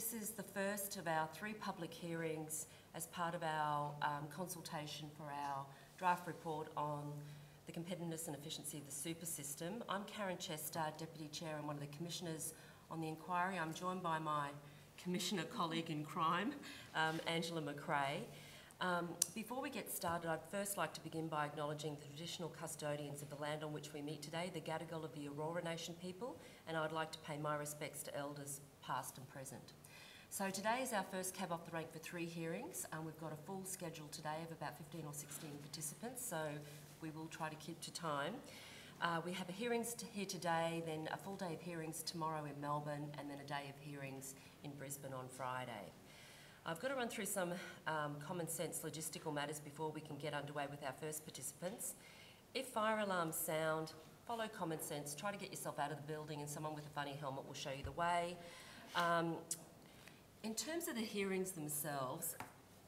This is the first of our 3 public hearings as part of our consultation for our draft report on the competitiveness and efficiency of the super system. I'm Karen Chester, Deputy Chair and one of the Commissioners on the inquiry. I'm joined by my Commissioner colleague in crime, Angela McRae. Before we get started, I'd first like to begin by acknowledging the traditional custodians of the land on which we meet today, the Gadigal of the Aurora Nation people, and I'd like to pay my respects to elders past and present. So today is our first cab off the rank for 3 hearings. We've got a full schedule today of about 15 or 16 participants, so we will try to keep to time. We have hearings here today, then a full day of hearings tomorrow in Melbourne, and then a day of hearings in Brisbane on Friday. I've got to run through some common sense logistical matters before we can get underway with our first participants. If fire alarms sound, follow common sense, try to get yourself out of the building and someone with a funny helmet will show you the way. In terms of the hearings themselves,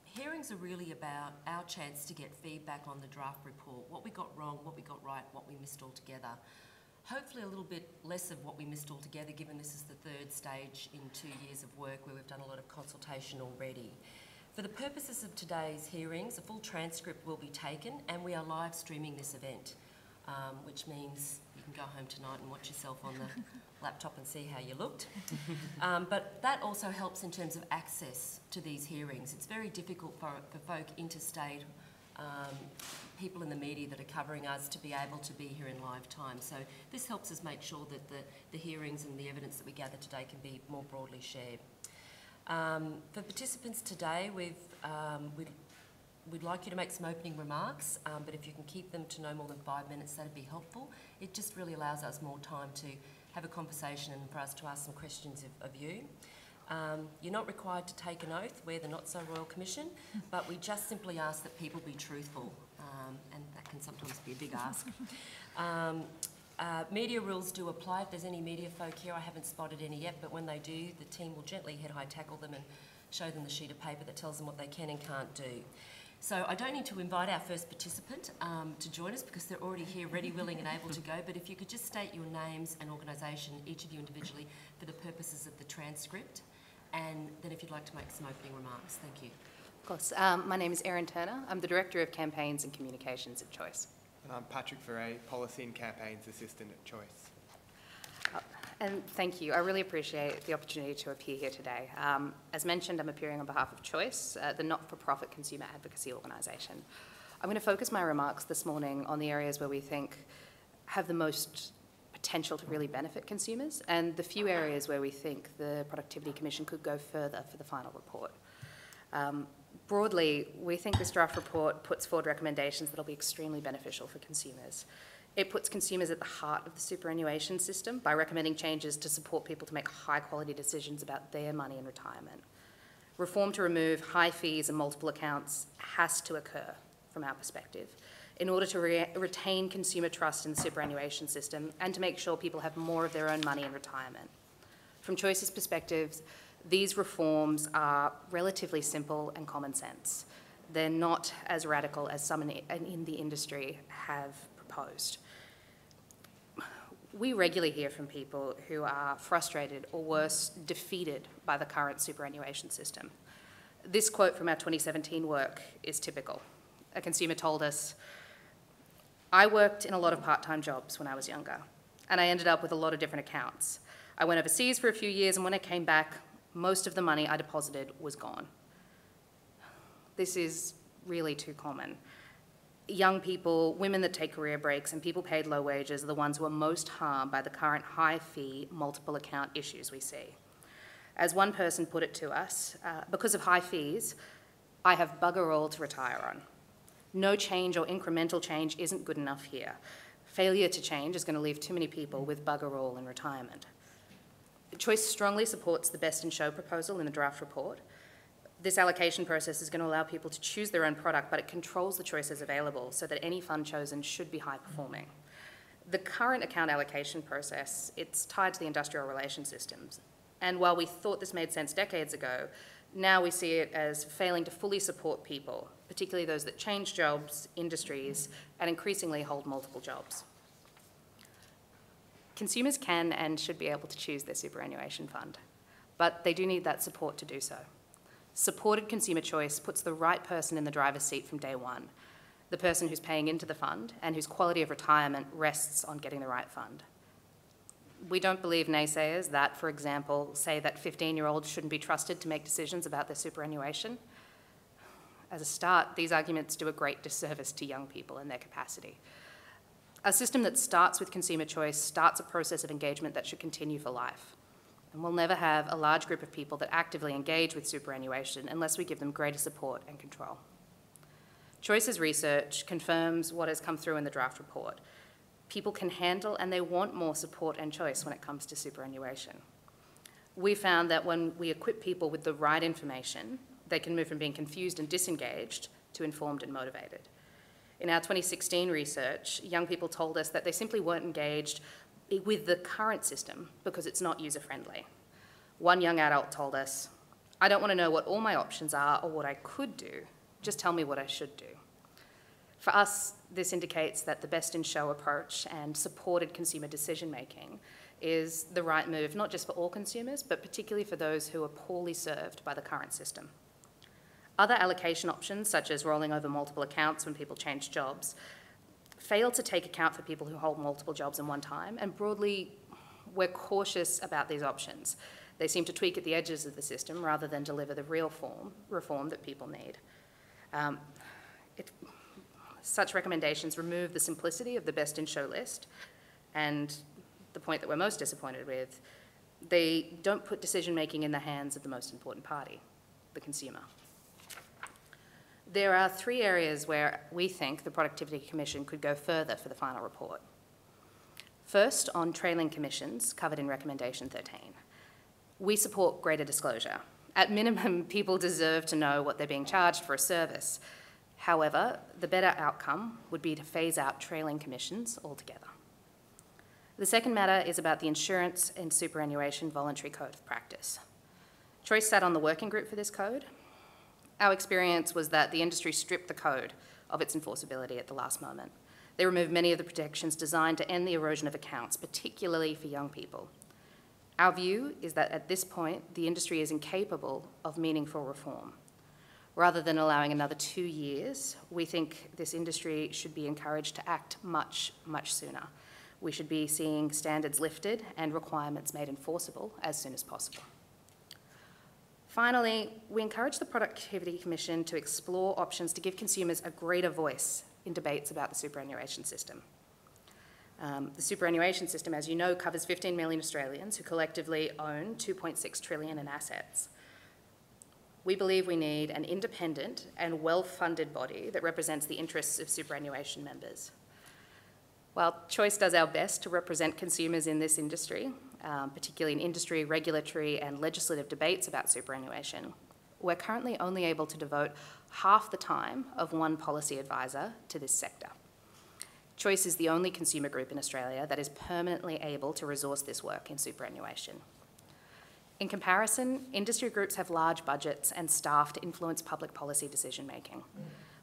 hearings are really about our chance to get feedback on the draft report, what we got wrong, what we got right, what we missed altogether. Hopefully a little bit less of what we missed altogether, given this is the 3rd stage in 2 years of work where we've done a lot of consultation already. For the purposes of today's hearings, a full transcript will be taken and we are live streaming this event, which means you can go home tonight and watch yourself on the laptop and see how you looked. But that also helps in terms of access to these hearings. It's very difficult for folk interstate people in the media that are covering us to be able to be here in live time. So this helps us make sure that the hearings and the evidence that we gather today can be more broadly shared. For participants today, we'd like you to make some opening remarks, but if you can keep them to no more than 5 minutes, that'd be helpful. It just really allows us more time to have a conversation and for us to ask some questions of you. You're not required to take an oath. We're the Not So Royal Commission, but we just simply ask that people be truthful, and that can sometimes be a big ask. Media rules do apply. If there's any media folk here, I haven't spotted any yet, but when they do, the team will gently head-high tackle them and show them the sheet of paper that tells them what they can and can't do. So I don't need to invite our first participant to join us because they're already here, ready, willing and able to go, but if you could just state your names and organisation, each of you individually, for the purposes of the transcript, and then if you'd like to make some opening remarks. Thank you. Of course. My name is Erin Turner. I'm the Director of Campaigns and Communications at Choice. And I'm Patrick Veyret, Policy and Campaigns Assistant at Choice. And thank you. I really appreciate the opportunity to appear here today. As mentioned, I'm appearing on behalf of Choice, the not-for-profit consumer advocacy organisation. I'm going to focus my remarks this morning on the areas where we think have the most potential to really benefit consumers and the few areas where we think the Productivity Commission could go further for the final report. Broadly, we think this draft report puts forward recommendations that will be extremely beneficial for consumers. It puts consumers at the heart of the superannuation system by recommending changes to support people to make high-quality decisions about their money in retirement. Reform to remove high fees and multiple accounts has to occur, from our perspective, in order to retain consumer trust in the superannuation system and to make sure people have more of their own money in retirement. From Choice's perspective, these reforms are relatively simple and common sense. They're not as radical as some in the industry have proposed. We regularly hear from people who are frustrated or worse, defeated by the current superannuation system. This quote from our 2017 work is typical. A consumer told us, "I worked in a lot of part-time jobs when I was younger, and I ended up with a lot of different accounts. I went overseas for a few years, and when I came back, most of the money I deposited was gone." This is really too common. Young people, women that take career breaks, and people paid low wages are the ones who are most harmed by the current high-fee, multiple account issues we see. As one person put it to us, because of high fees, I have bugger all to retire on. No change or incremental change isn't good enough here. Failure to change is going to leave too many people with bugger all in retirement. Choice strongly supports the best in show proposal in the draft report. This allocation process is going to allow people to choose their own product, but it controls the choices available so that any fund chosen should be high performing. The current account allocation process, it's tied to the industrial relation systems. And while we thought this made sense decades ago, now we see it as failing to fully support people, particularly those that change jobs, industries, and increasingly hold multiple jobs. Consumers can and should be able to choose their superannuation fund. but they do need that support to do so. Supported consumer choice puts the right person in the driver's seat from day one, the person who's paying into the fund and whose quality of retirement rests on getting the right fund. We don't believe naysayers that, for example, say that 15-year-olds shouldn't be trusted to make decisions about their superannuation. As a start, these arguments do a great disservice to young people and their capacity. A system that starts with consumer choice starts a process of engagement that should continue for life. And we'll never have a large group of people that actively engage with superannuation unless we give them greater support and control. Choices research confirms what has come through in the draft report. People can handle and they want more support and choice when it comes to superannuation. We found that when we equip people with the right information, they can move from being confused and disengaged to informed and motivated. In our 2016 research, young people told us that they simply weren't engaged with the current system because it's not user-friendly. One young adult told us, "I don't want to know what all my options are or what I could do, just tell me what I should do." For us, this indicates that the best-in-show approach and supported consumer decision-making is the right move, not just for all consumers, but particularly for those who are poorly served by the current system. Other allocation options, such as rolling over multiple accounts when people change jobs, fail to take account for people who hold multiple jobs in one time, and broadly, we're cautious about these options. They seem to tweak at the edges of the system rather than deliver the real reform that people need. Such recommendations remove the simplicity of the best-in-show list, and the point that we're most disappointed with, they don't put decision-making in the hands of the most important party, the consumer. There are 3 areas where we think the Productivity Commission could go further for the final report. First, on trailing commissions, covered in Recommendation 13. We support greater disclosure. At minimum, people deserve to know what they're being charged for a service. However, the better outcome would be to phase out trailing commissions altogether. The second matter is about the Insurance and Superannuation Voluntary Code of Practice. Choice sat on the working group for this code. Our experience was that the industry stripped the code of its enforceability at the last moment. They removed many of the protections designed to end the erosion of accounts, particularly for young people. Our view is that at this point, the industry is incapable of meaningful reform. Rather than allowing another 2 years, we think this industry should be encouraged to act much, much sooner. We should be seeing standards lifted and requirements made enforceable as soon as possible. Finally, we encourage the Productivity Commission to explore options to give consumers a greater voice in debates about the superannuation system. The superannuation system, as you know, covers 15 million Australians who collectively own 2.6 trillion in assets. We believe we need an independent and well-funded body that represents the interests of superannuation members. While Choice does our best to represent consumers in this industry, particularly in industry, regulatory and legislative debates about superannuation, we're currently only able to devote half the time of one policy advisor to this sector. Choice is the only consumer group in Australia that is permanently able to resource this work in superannuation. In comparison, industry groups have large budgets and staff to influence public policy decision-making.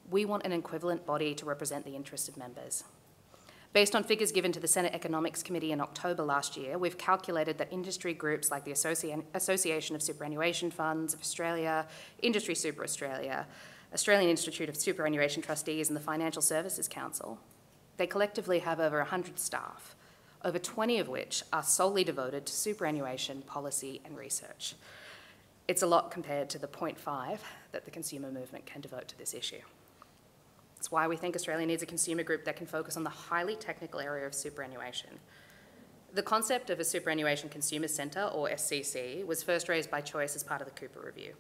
We want an equivalent body to represent the interests of members. Based on figures given to the Senate Economics Committee in October last year, we've calculated that industry groups like the Association of Superannuation Funds of Australia, Industry Super Australia, Australian Institute of Superannuation Trustees and the Financial Services Council, they collectively have over 100 staff, over 20 of which are solely devoted to superannuation policy and research. It's a lot compared to the 0.5 that the consumer movement can devote to this issue. It's why we think Australia needs a consumer group that can focus on the highly technical area of superannuation. The concept of a Superannuation Consumer Centre, or SCC, was first raised by Choice as part of the Cooper Review.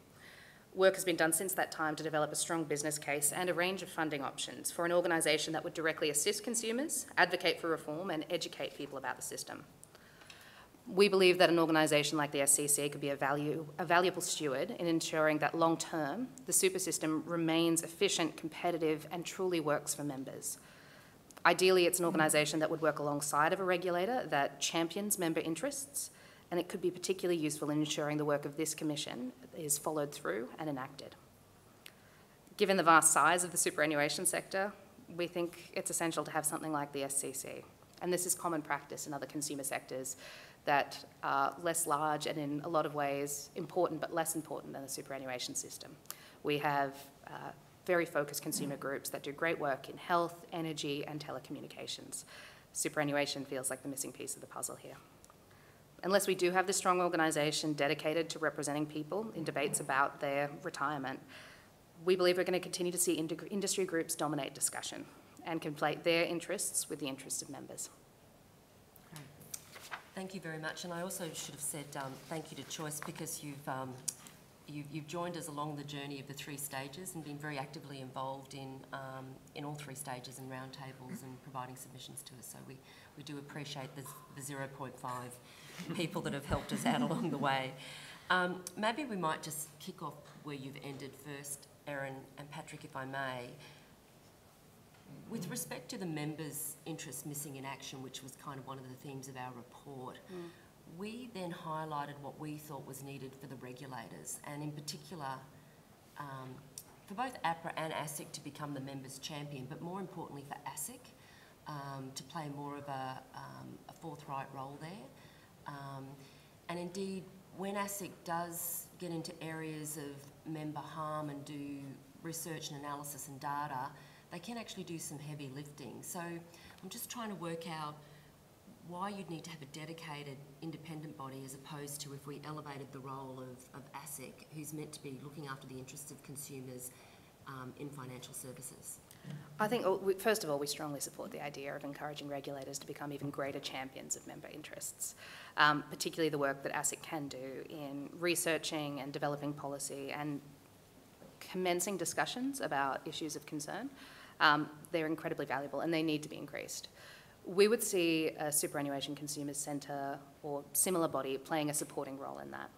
Work has been done since that time to develop a strong business case and a range of funding options for an organisation that would directly assist consumers, advocate for reform and educate people about the system. We believe that an organisation like the SCC could be a valuable steward in ensuring that long-term, the super system remains efficient, competitive and truly works for members. Ideally, it's an organisation that would work alongside of a regulator that champions member interests, and it could be particularly useful in ensuring the work of this commission is followed through and enacted. Given the vast size of the superannuation sector, we think it's essential to have something like the SCC. And this is common practice in other consumer sectors that are less large and in a lot of ways important but less important than the superannuation system. We have very focused consumer groups that do great work in health, energy and telecommunications. Superannuation feels like the missing piece of the puzzle here. Unless we do have this strong organisation dedicated to representing people in debates about their retirement, we believe we're going to continue to see industry groups dominate discussion and conflate their interests with the interests of members. Great. Thank you very much. And I also should have said thank you to Choice, because you've joined us along the journey of the 3 stages and been very actively involved in all 3 stages and roundtables and providing submissions to us. So we do appreciate the 0.5 people that have helped us out along the way. Maybe we might just kick off where you've ended first, Erin and Patrick, if I may. With respect to the members' interest missing in action, which was kind of one of the themes of our report, we then highlighted what we thought was needed for the regulators, and in particular for both APRA and ASIC to become the members' champion, but more importantly for ASIC to play more of a forthright role there. And indeed, when ASIC does get into areas of member harm and do research and analysis and data, they can actually do some heavy lifting. So I'm just trying to work out why you'd need to have a dedicated independent body as opposed to if we elevated the role of ASIC, who's meant to be looking after the interests of consumers in financial services. I think, first of all, we strongly support the idea of encouraging regulators to become even greater champions of member interests, particularly the work that ASIC can do in researching and developing policy and commencing discussions about issues of concern. They're incredibly valuable and they need to be increased. We would see a Superannuation Consumers Centre or similar body playing a supporting role in that,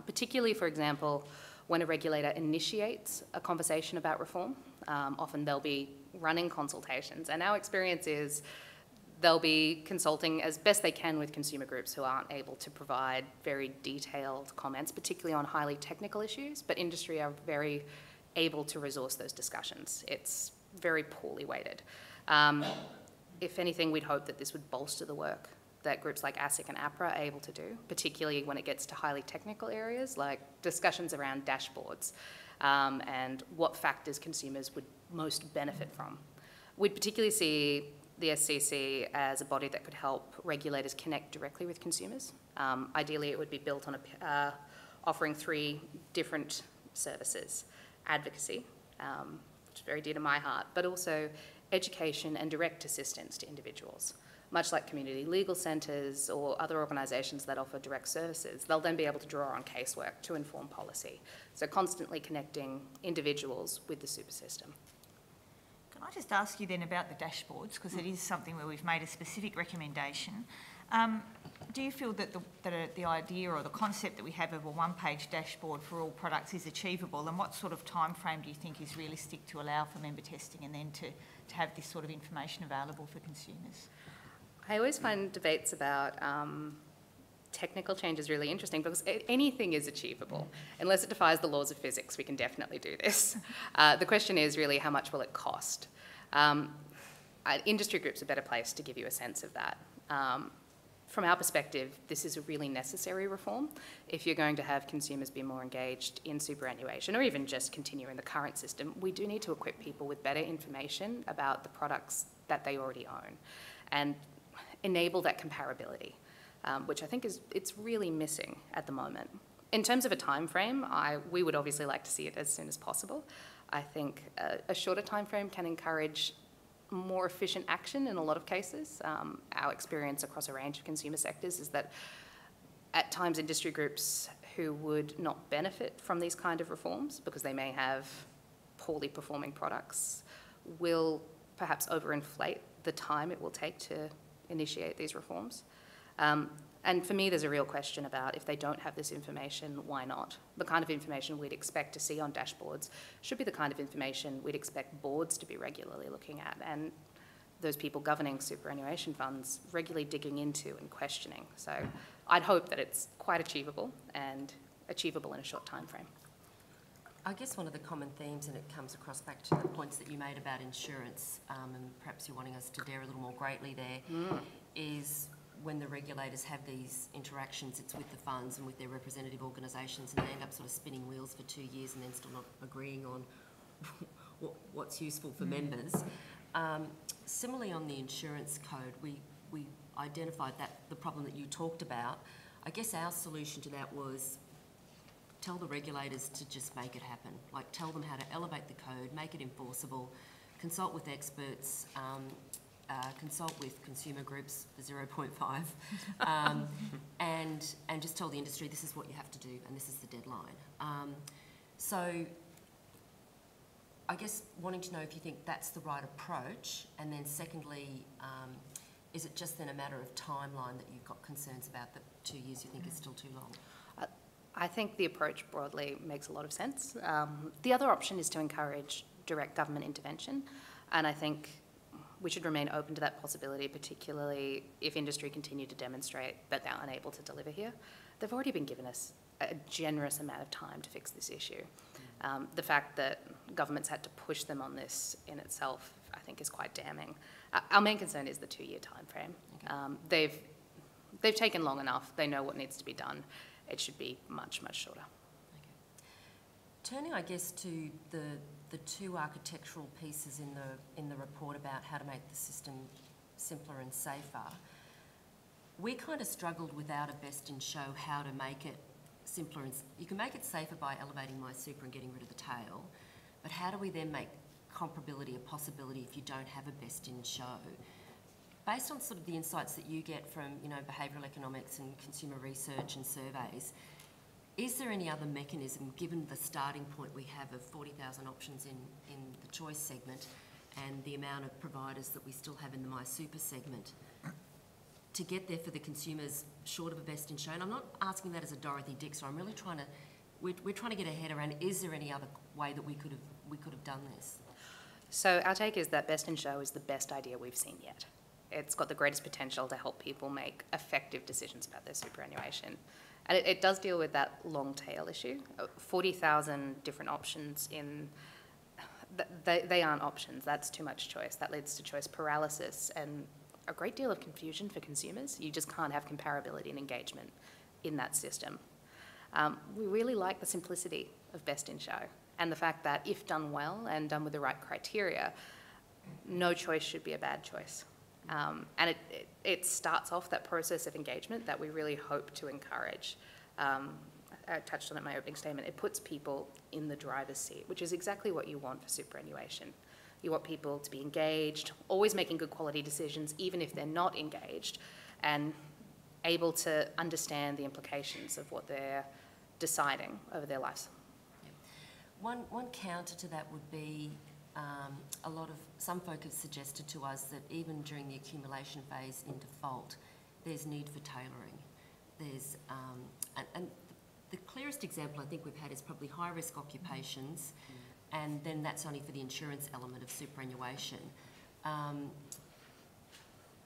particularly, for example, when a regulator initiates a conversation about reform. Often they'll be running consultations, and our experience is they'll be consulting as best they can with consumer groups who aren't able to provide very detailed comments, particularly on highly technical issues, but industry are very able to resource those discussions. It's very poorly weighted. If anything, we'd hope that this would bolster the work that groups like ASIC and APRA are able to do, particularly when it gets to highly technical areas like discussions around dashboards and what factors consumers would most benefit from. We'd particularly see the SCC as a body that could help regulators connect directly with consumers. Ideally, it would be built on offering 3 different services: advocacy, which is very dear to my heart, but also education and direct assistance to individuals. Much like community legal centres or other organisations that offer direct services, they'll then be able to draw on casework to inform policy. So constantly connecting individuals with the super system. Can I just ask you then about the dashboards, because it is something where we've made a specific recommendation. Do you feel that the idea or the concept that we have of a one-page dashboard for all products is achievable, and what sort of time frame do you think is realistic to allow for member testing and then to have this sort of information available for consumers? I always find debates about technical changes really interesting, because anything is achievable. Unless it defies the laws of physics, we can definitely do this. The question is really, how much will it cost? Industry groups are a better place to give you a sense of that. From our perspective, this is a really necessary reform. If you're going to have consumers be more engaged in superannuation, or even just continue in the current system, we do need to equip people with better information about the products that they already own and enable that comparability, which I think it's really missing at the moment. In terms of a time frame, we would obviously like to see it as soon as possible. I think a shorter time frame can encourage more efficient action in a lot of cases. Our experience across a range of consumer sectors is that at times industry groups who would not benefit from these kind of reforms because they may have poorly performing products will perhaps overinflate the time it will take to initiate these reforms. And for me, there's a real question about if they don't have this information, why not? The kind of information we'd expect to see on dashboards should be the kind of information we'd expect boards to be regularly looking at, and those people governing superannuation funds regularly digging into and questioning. So I'd hope that it's quite achievable and achievable in a short time frame. I guess one of the common themes, and it comes across back to the points that you made about insurance, and perhaps you're wanting us to dare a little more greatly there, is when the regulators have these interactions, it's with the funds and with their representative organisations, and they end up sort of spinning wheels for 2 years and then still not agreeing on what's useful for members. Similarly, on the insurance code, we identified that the problem that you talked about. I guess our solution to that was tell the regulators to just make it happen. Like, tell them how to elevate the code, make it enforceable, consult with experts, consult with consumer groups for 0.5, and just tell the industry this is what you have to do and this is the deadline. So I guess wanting to know if you think that's the right approach, and then secondly, is it just then a matter of timeline that you've got concerns about, that 2 years you think is still too long? I think the approach broadly makes a lot of sense. The other option is to encourage direct government intervention, and I think we should remain open to that possibility, particularly if industry continue to demonstrate that they're unable to deliver here. They've already been given us a generous amount of time to fix this issue. The fact that governments had to push them on this in itself, I think, is quite damning. Our main concern is the 2-year time frame. Okay. They've taken long enough. They know what needs to be done. It should be much, much shorter. Okay. Turning, I guess, to the two architectural pieces in the report about how to make the system simpler and safer, we kind of struggled without a best in show how to make it simpler. And you can make it safer by elevating my super and getting rid of the tail, but how do we then make comparability a possibility if you don't have a best in show? Based on sort of the insights that you get from, you know, behavioural economics and consumer research and surveys, is there any other mechanism, given the starting point we have of 40,000 options in the choice segment and the amount of providers that we still have in the My Super segment, to get there for the consumers short of a best in show? And I'm not asking that as a Dorothy Dixer. I'm really trying to, we're trying to get ahead around, is there any other way that we could have done this? So our take is that best in show is the best idea we've seen yet. It's got the greatest potential to help people make effective decisions about their superannuation. And it does deal with that long tail issue. 40,000 different options they aren't options. That's too much choice. That leads to choice paralysis and a great deal of confusion for consumers. You just can't have comparability and engagement in that system. We really like the simplicity of best in show and the fact that if done well and done with the right criteria, no choice should be a bad choice. And it starts off that process of engagement that we really hope to encourage. I touched on it in my opening statement. It puts people in the driver's seat, which is exactly what you want for superannuation. You want people to be engaged, always making good quality decisions, even if they're not engaged, and able to understand the implications of what they're deciding over their lives. Yeah. One counter to that would be some folk have suggested to us that even during the accumulation phase in default, there's need for tailoring. There's, and the clearest example I think we've had is probably high-risk occupations, and then that's only for the insurance element of superannuation.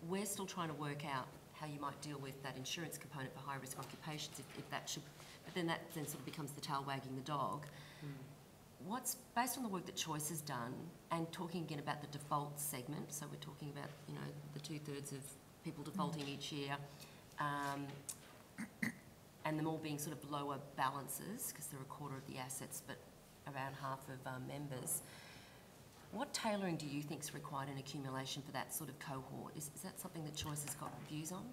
We're still trying to work out how you might deal with that insurance component for high-risk occupations, if that should, but then that then sort of becomes the tail wagging the dog. What's, based on the work that Choice has done, and talking again about the default segment, so we're talking about, you know, the 2/3 of people defaulting each year, and them all being sort of lower balances, because they're a quarter of the assets, but around half of members. What tailoring do you think is required in accumulation for that sort of cohort? Is that something that Choice has got views on?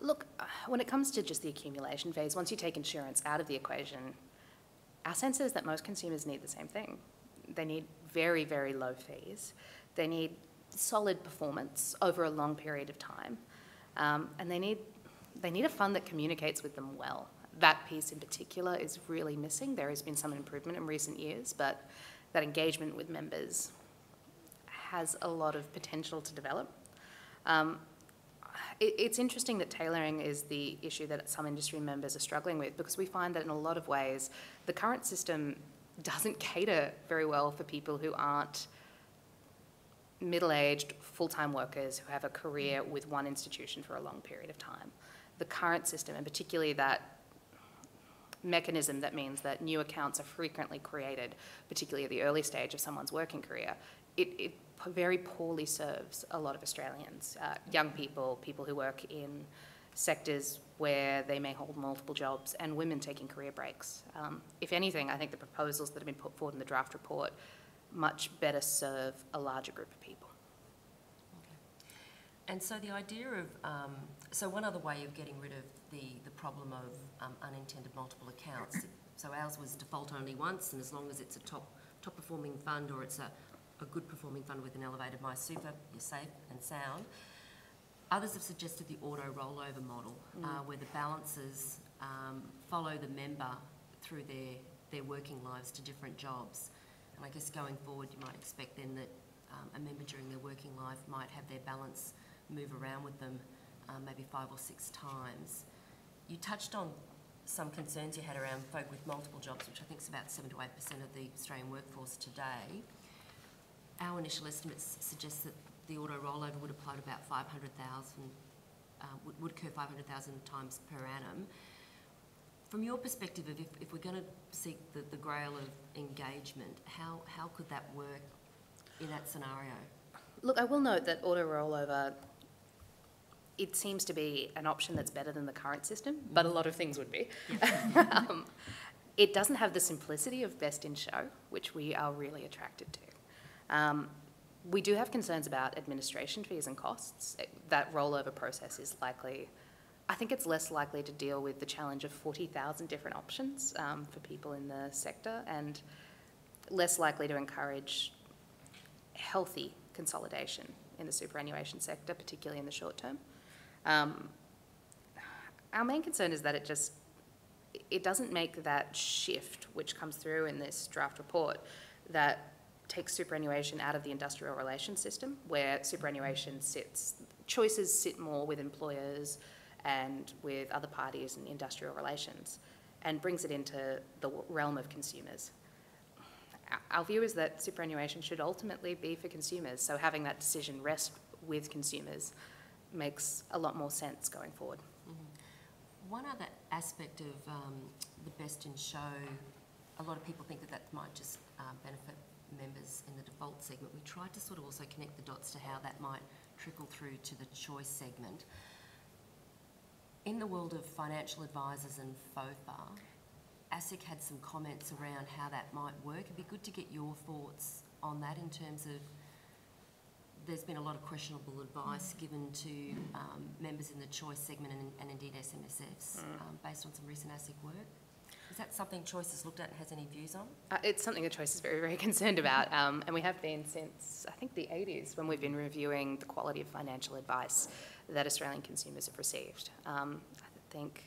Look, when it comes to just the accumulation phase, once you take insurance out of the equation, our sense is that most consumers need the same thing. They need very, very low fees. They need solid performance over a long period of time. And they need a fund that communicates with them well. That piece in particular is really missing. There has been some improvement in recent years, but that engagement with members has a lot of potential to develop. It's interesting that tailoring is the issue that some industry members are struggling with, because we find that in a lot of ways the current system doesn't cater very well for people who aren't middle-aged full-time workers who have a career with one institution for a long period of time. The current system, and particularly that mechanism that means that new accounts are frequently created, particularly at the early stage of someone's working career, it very poorly serves a lot of Australians, young people, people who work in sectors where they may hold multiple jobs, and women taking career breaks. If anything, I think the proposals that have been put forward in the draft report much better serve a larger group of people. And so the idea of, so one other way of getting rid of the problem of unintended multiple accounts, so ours was default only once, and as long as it's a top performing fund or it's a good performing fund with an elevated MySuper, you're safe and sound. Others have suggested the auto rollover model, where the balances follow the member through their working lives to different jobs. And I guess going forward, you might expect then that a member during their working life might have their balance move around with them maybe 5 or 6 times. You touched on some concerns you had around folk with multiple jobs, which I think is about 7 to 8% of the Australian workforce today. Our initial estimates suggest that the auto rollover would apply to about 500,000, would occur 500,000 times per annum. From your perspective, if we're going to seek the grail of engagement, how could that work in that scenario? Look, I will note that auto rollover, it seems to be an option that's better than the current system, but a lot of things would be. Yep. It doesn't have the simplicity of best in show, which we are really attracted to. We do have concerns about administration fees and costs. That rollover process is likely, I think it's less likely to deal with the challenge of 40,000 different options for people in the sector, and less likely to encourage healthy consolidation in the superannuation sector, particularly in the short term. Our main concern is that it doesn't make that shift, which comes through in this draft report, that takes superannuation out of the industrial relations system, where superannuation choices sit more with employers and with other parties in industrial relations, and brings it into the realm of consumers. Our view is that superannuation should ultimately be for consumers, so having that decision rest with consumers makes a lot more sense going forward. Mm-hmm. One other aspect of the best in show, a lot of people think that might just benefit members in the default segment. We tried to sort of also connect the dots to how that might trickle through to the choice segment. In the world of financial advisors and FOFA, ASIC had some comments around how that might work. It'd be good to get your thoughts on that in terms of there's been a lot of questionable advice given to members in the choice segment and indeed SMSFs based on some recent ASIC work. Is that something Choice has looked at and has any views on? It's something that Choice is very, very concerned about, and we have been since, I think, the 80s, when we've been reviewing the quality of financial advice that Australian consumers have received. I think,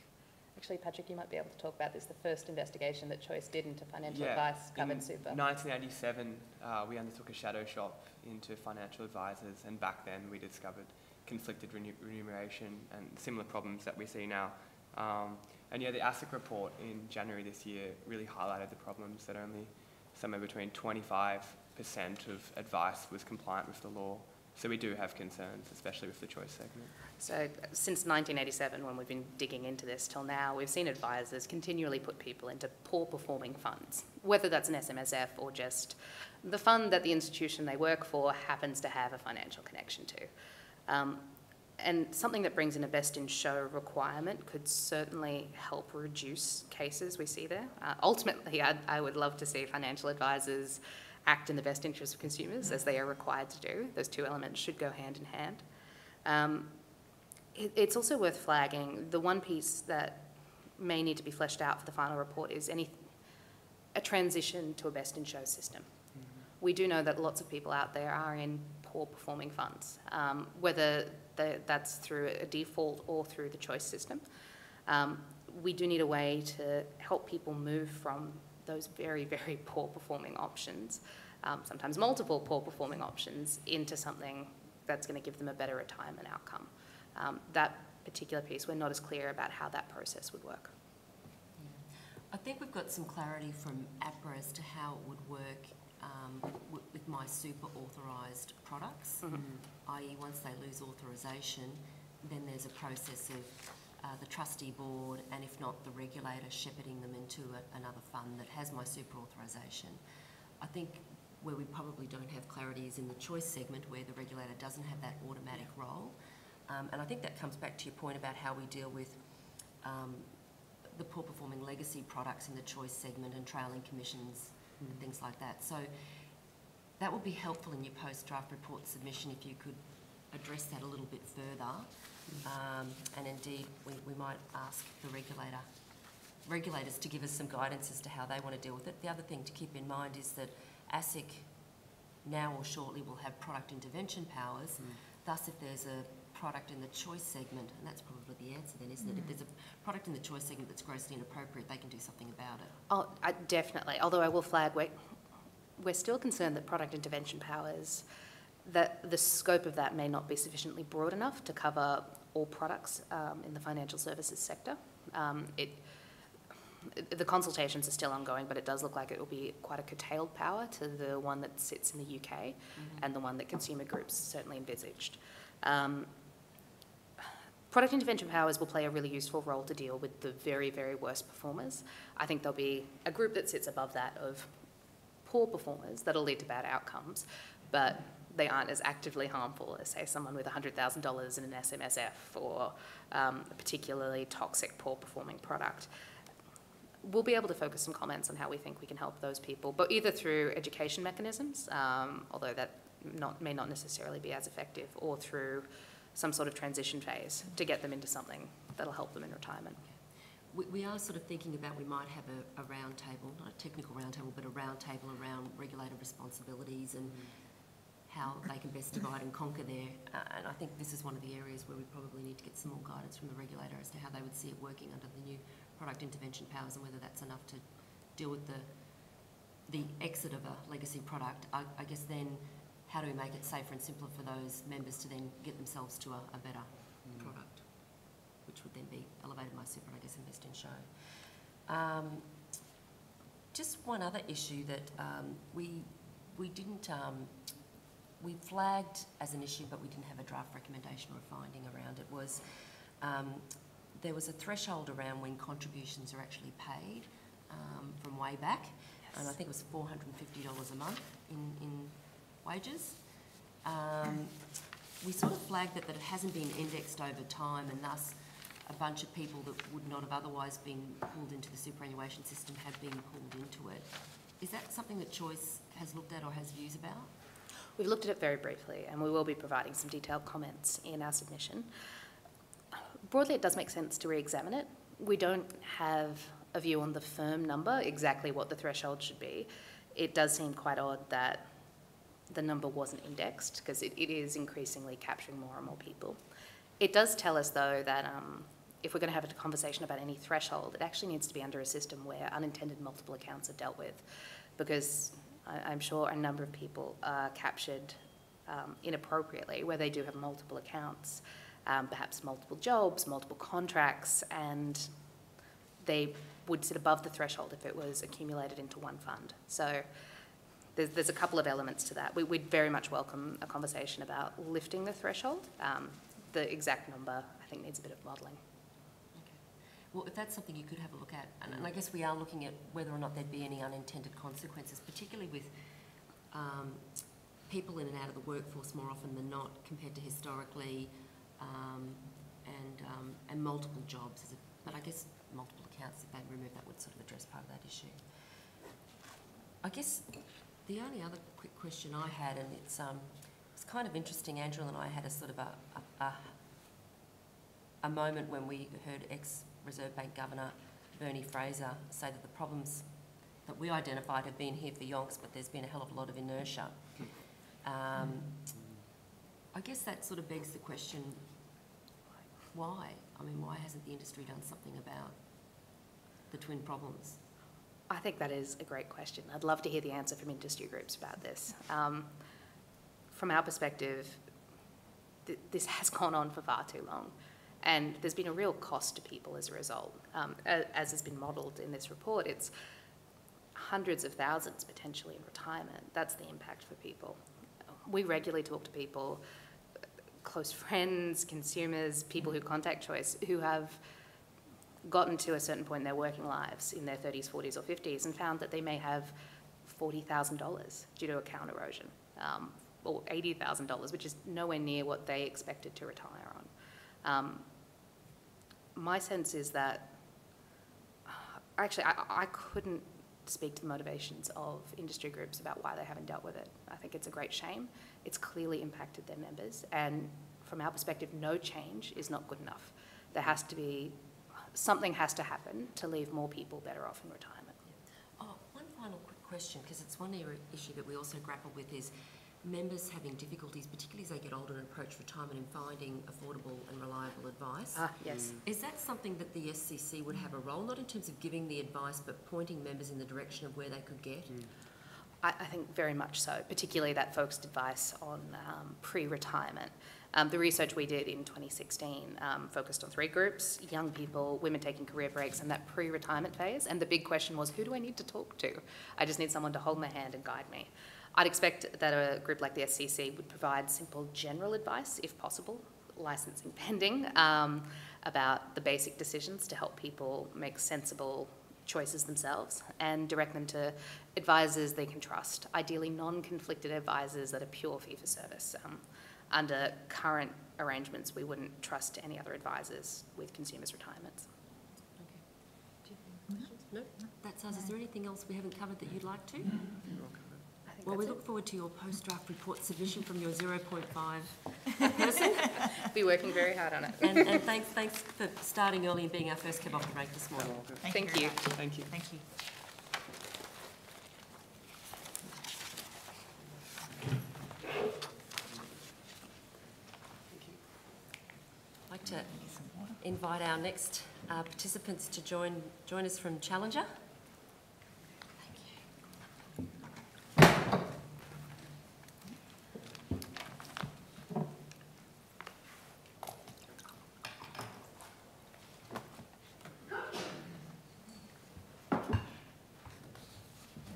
actually, Patrick, you might be able to talk about this. The first investigation that Choice did into financial advice covered super. In 1987, we undertook a shadow shop into financial advisors, and back then we discovered conflicted remuneration and similar problems that we see now. And yeah, the ASIC report in January this year really highlighted the problems that only somewhere between 25% of advice was compliant with the law. So we do have concerns, especially with the choice segment. So since 1987, when we've been digging into this till now, we've seen advisors continually put people into poor performing funds, whether that's an SMSF or just the fund that the institution they work for happens to have a financial connection to. And something that brings in a best in show requirement could certainly help reduce cases we see there. Ultimately, I would love to see financial advisors act in the best interest of consumers, as they are required to do. Those two elements should go hand in hand. It's also worth flagging, the one piece that may need to be fleshed out for the final report is a transition to a best in show system. Mm-hmm. We do know that lots of people out there are in poor performing funds, whether that's through a default or through the choice system. We do need a way to help people move from those very, very poor performing options, sometimes multiple poor performing options, into something that's going to give them a better retirement outcome. That particular piece, we're not as clear about how that process would work. I think we've got some clarity from APRA as to how it would work with MySuper authorised products, i.e. once they lose authorisation, then there's a process of the trustee board, and if not, the regulator shepherding them into another fund that has MySuper authorisation. I think where we probably don't have clarity is in the choice segment, where the regulator doesn't have that automatic role. And I think that comes back to your point about how we deal with the poor performing legacy products in the choice segment and trailing commissions and things like that. So that would be helpful in your post-draft report submission if you could address that a little bit further. And indeed, we might ask the regulators to give us some guidance as to how they want to deal with it. The other thing to keep in mind is that ASIC now or shortly will have product intervention powers. Thus, if there's a product in the choice segment, and that's probably the answer then, isn't it? If there's a product in the choice segment that's grossly inappropriate, they can do something about it. Oh, definitely. Although I will flag, we're still concerned that product intervention powers, that the scope of that may not be sufficiently broad enough to cover all products in the financial services sector. The consultations are still ongoing, but it does look like it will be quite a curtailed power to the one that sits in the UK and the one that consumer groups certainly envisaged. Product intervention powers will play a really useful role to deal with the very, very worst performers. I think there'll be a group that sits above that of poor performers that'll lead to bad outcomes, but they aren't as actively harmful as, say, someone with $100,000 in an SMSF or a particularly toxic, poor-performing product. We'll be able to focus some comments on how we think we can help those people, but either through education mechanisms, although that may not necessarily be as effective, or through some sort of transition phase to get them into something that'll help them in retirement. We are sort of thinking about we might have a round table, not a technical round table, but a round table around regulator responsibilities and how they can best divide and conquer there. And I think this is one of the areas where we probably need to get some more guidance from the regulator as to how they would see it working under the new product intervention powers and whether that's enough to deal with the exit of a legacy product. I guess then how do we make it safer and simpler for those members to then get themselves to a better product, which would then be elevated my super, I guess, invest in show. Just one other issue that we didn't, we flagged as an issue, but we didn't have a draft recommendation or a finding around it, was there was a threshold around when contributions are actually paid from way back, and I think it was $450 a month in wages. We sort of flagged that it hasn't been indexed over time, and thus a bunch of people that would not have otherwise been pulled into the superannuation system have been pulled into it. Is that something that Choice has looked at or has views about? We've looked at it very briefly, and we will be providing some detailed comments in our submission. Broadly, it does make sense to re-examine it. We don't have a view on the firm number, exactly what the threshold should be. It does seem quite odd that the number wasn't indexed, because it is increasingly capturing more and more people. It does tell us, though, that if we're going to have a conversation about any threshold, it actually needs to be under a system where unintended multiple accounts are dealt with, because I'm sure a number of people are captured inappropriately where they do have multiple accounts, perhaps multiple jobs, multiple contracts, and they would sit above the threshold if it was accumulated into one fund. So there's a couple of elements to that. We'd very much welcome a conversation about lifting the threshold. The exact number, I think, needs a bit of modelling. Okay. Well, if that's something you could have a look at, and I guess we are looking at whether or not there'd be any unintended consequences, particularly with people in and out of the workforce more often than not compared to historically, and multiple jobs. But I guess multiple accounts, if they remove that, would sort of address part of that issue. I guess the only other quick question I had, and it's kind of interesting, Andrew and I had a sort of a moment when we heard ex-Reserve Bank Governor Bernie Fraser say that the problems that we identified have been here for yonks, but there's been a hell of a lot of inertia. I guess that sort of begs the question, why? I mean, why hasn't the industry done something about the twin problems? I think that is a great question. I'd love to hear the answer from industry groups about this. From our perspective, this has gone on for far too long, and there's been a real cost to people as a result. As has been modelled in this report, it's hundreds of thousands potentially in retirement. That's the impact for people. We regularly talk to people, close friends, consumers, people who contact Choice, who have gotten to a certain point in their working lives, in their 30s, 40s or 50s, and found that they may have $40,000 due to account erosion, or $80,000, which is nowhere near what they expected to retire My sense is that, actually, I couldn't speak to the motivations of industry groups about why they haven't dealt with it. I think it's a great shame. It's clearly impacted their members, and from our perspective, no change is not good enough. There has to be, something has to happen to leave more people better off in retirement. Oh, one final quick question, because it's one issue that we also grapple with is members having difficulties, particularly as they get older and approach retirement, in finding affordable and reliable advice. Yes. Is that something that the SCC would have a role, not in terms of giving the advice, but pointing members in the direction of where they could get? I think very much so, particularly that focused advice on pre-retirement. The research we did in 2016 focused on 3 groups: young people, women taking career breaks, and that pre-retirement phase. And the big question was, who do I need to talk to? I just need someone to hold my hand and guide me. I'd expect that a group like the SCC would provide simple general advice, if possible, licensing pending, about the basic decisions to help people make sensible choices themselves, and direct them to advisors they can trust, ideally non-conflicted advisors that are pure fee-for-service. Under current arrangements, we wouldn't trust any other advisors with consumers' retirements. Okay. Do you have any questions? No? That's us. Is there anything else we haven't covered that you'd like to? Well, we look forward to your post-draft report submission from your 0.5 person. Be working very hard on it. And thanks for starting early and being our first cab off the rank this morning. Thank you. Thank you. Thank you. I'd like to invite our next participants to join us from Challenger.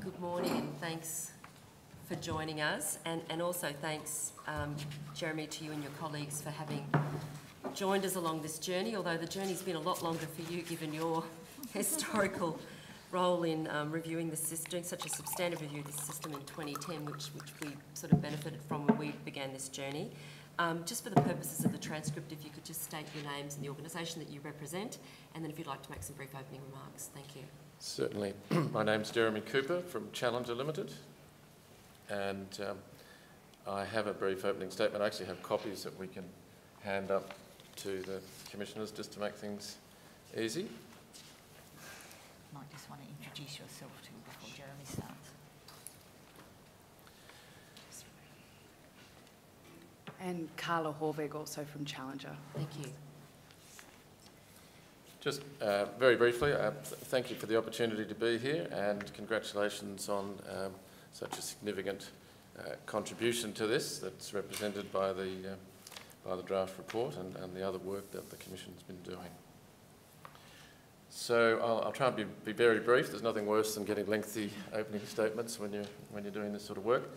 Good morning, and thanks for joining us, and also thanks, Jeremy, to you and your colleagues for having joined us along this journey, although the journey's been a lot longer for you given your historical role in reviewing the system, doing such a substantive review of the system in 2010, which we sort of benefited from when we began this journey. Just for the purposes of the transcript, if you could just state your names and the organisation that you represent, and then if you'd like to make some brief opening remarks. Thank you. Certainly. My name's Jeremy Cooper from Challenger Limited, and I have a brief opening statement. I actually have copies that we can hand up to the commissioners just to make things easy. Might just want to introduce yourself too before Jeremy starts. And Carla Horvig, also from Challenger. Thank you. Just very briefly, thank you for the opportunity to be here, and congratulations on such a significant contribution to this that's represented by the draft report and the other work that the Commission's been doing. So I'll try and be very brief. There's nothing worse than getting lengthy opening statements when you're doing this sort of work.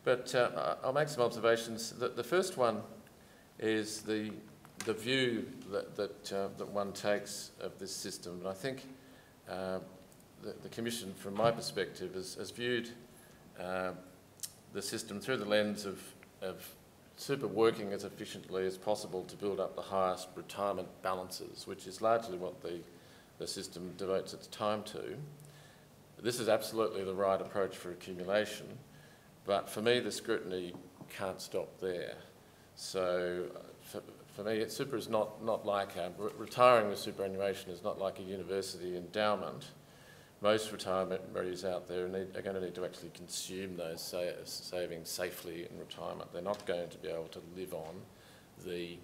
But I'll make some observations. The first one is the view that one takes of this system. And I think the Commission, from my perspective, has viewed the system through the lens of super working as efficiently as possible to build up the highest retirement balances, which is largely what the system devotes its time to. This is absolutely the right approach for accumulation, but for me the scrutiny can't stop there. So for me, super is not like retiring with superannuation is not like a university endowment. Most retirees out there are going to need to actually consume those savings safely in retirement. They're not going to be able to live on the,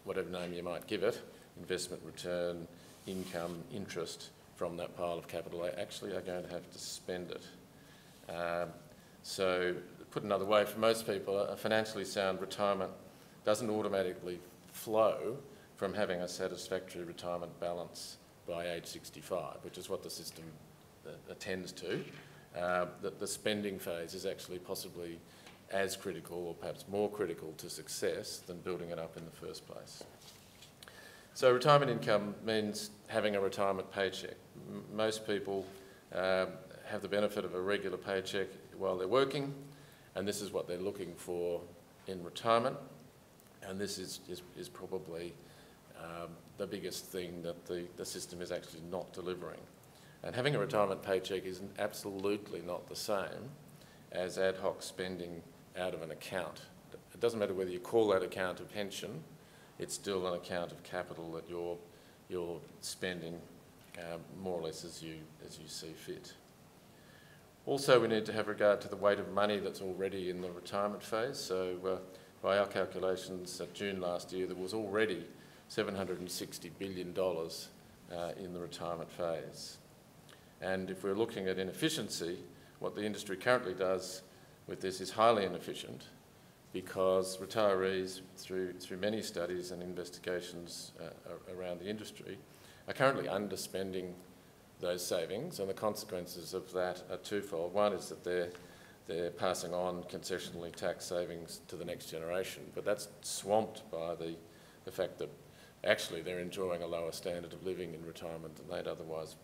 whatever name you might give it, investment return, income, interest from that pile of capital. They actually are going to have to spend it. So put another way, for most people, a financially sound retirement doesn't automatically flow from having a satisfactory retirement balance by age 65, which is what the system attends to. The spending phase is actually possibly as critical, or perhaps more critical, to success than building it up in the first place. So retirement income means having a retirement paycheck. Most people have the benefit of a regular paycheck while they're working, and this is what they're looking for in retirement. And this is probably the biggest thing that the system is actually not delivering. And having a retirement paycheck is absolutely not the same as ad hoc spending out of an account. It doesn't matter whether you call that account a pension, it's still an account of capital that you're spending more or less as you see fit. Also, we need to have regard to the weight of money that's already in the retirement phase. So by our calculations at June last year, there was already $760 billion in the retirement phase. And if we're looking at inefficiency, what the industry currently does with this is highly inefficient, because retirees, through many studies and investigations around the industry, are currently underspending those savings, and the consequences of that are twofold. One is that they're passing on concessionally tax savings to the next generation, but that's swamped by the fact that actually they're enjoying a lower standard of living in retirement than they'd otherwise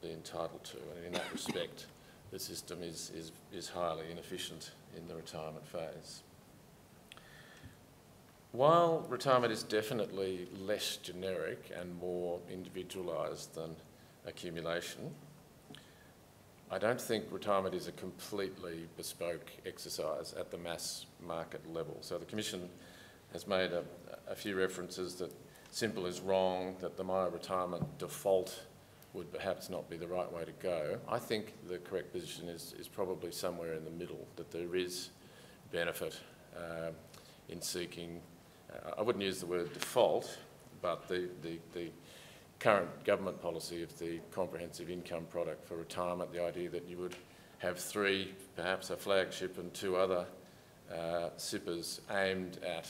be entitled to. And in that respect, the system is highly inefficient in the retirement phase. While retirement is definitely less generic and more individualised than accumulation, I don't think retirement is a completely bespoke exercise at the mass market level. So the Commission has made a few references that simple is wrong, that the My Retirement default would perhaps not be the right way to go. I think the correct position is probably somewhere in the middle, that there is benefit in seeking, I wouldn't use the word default, but the current government policy of the comprehensive income product for retirement, the idea that you would have three, perhaps a flagship and two other SIPPers aimed at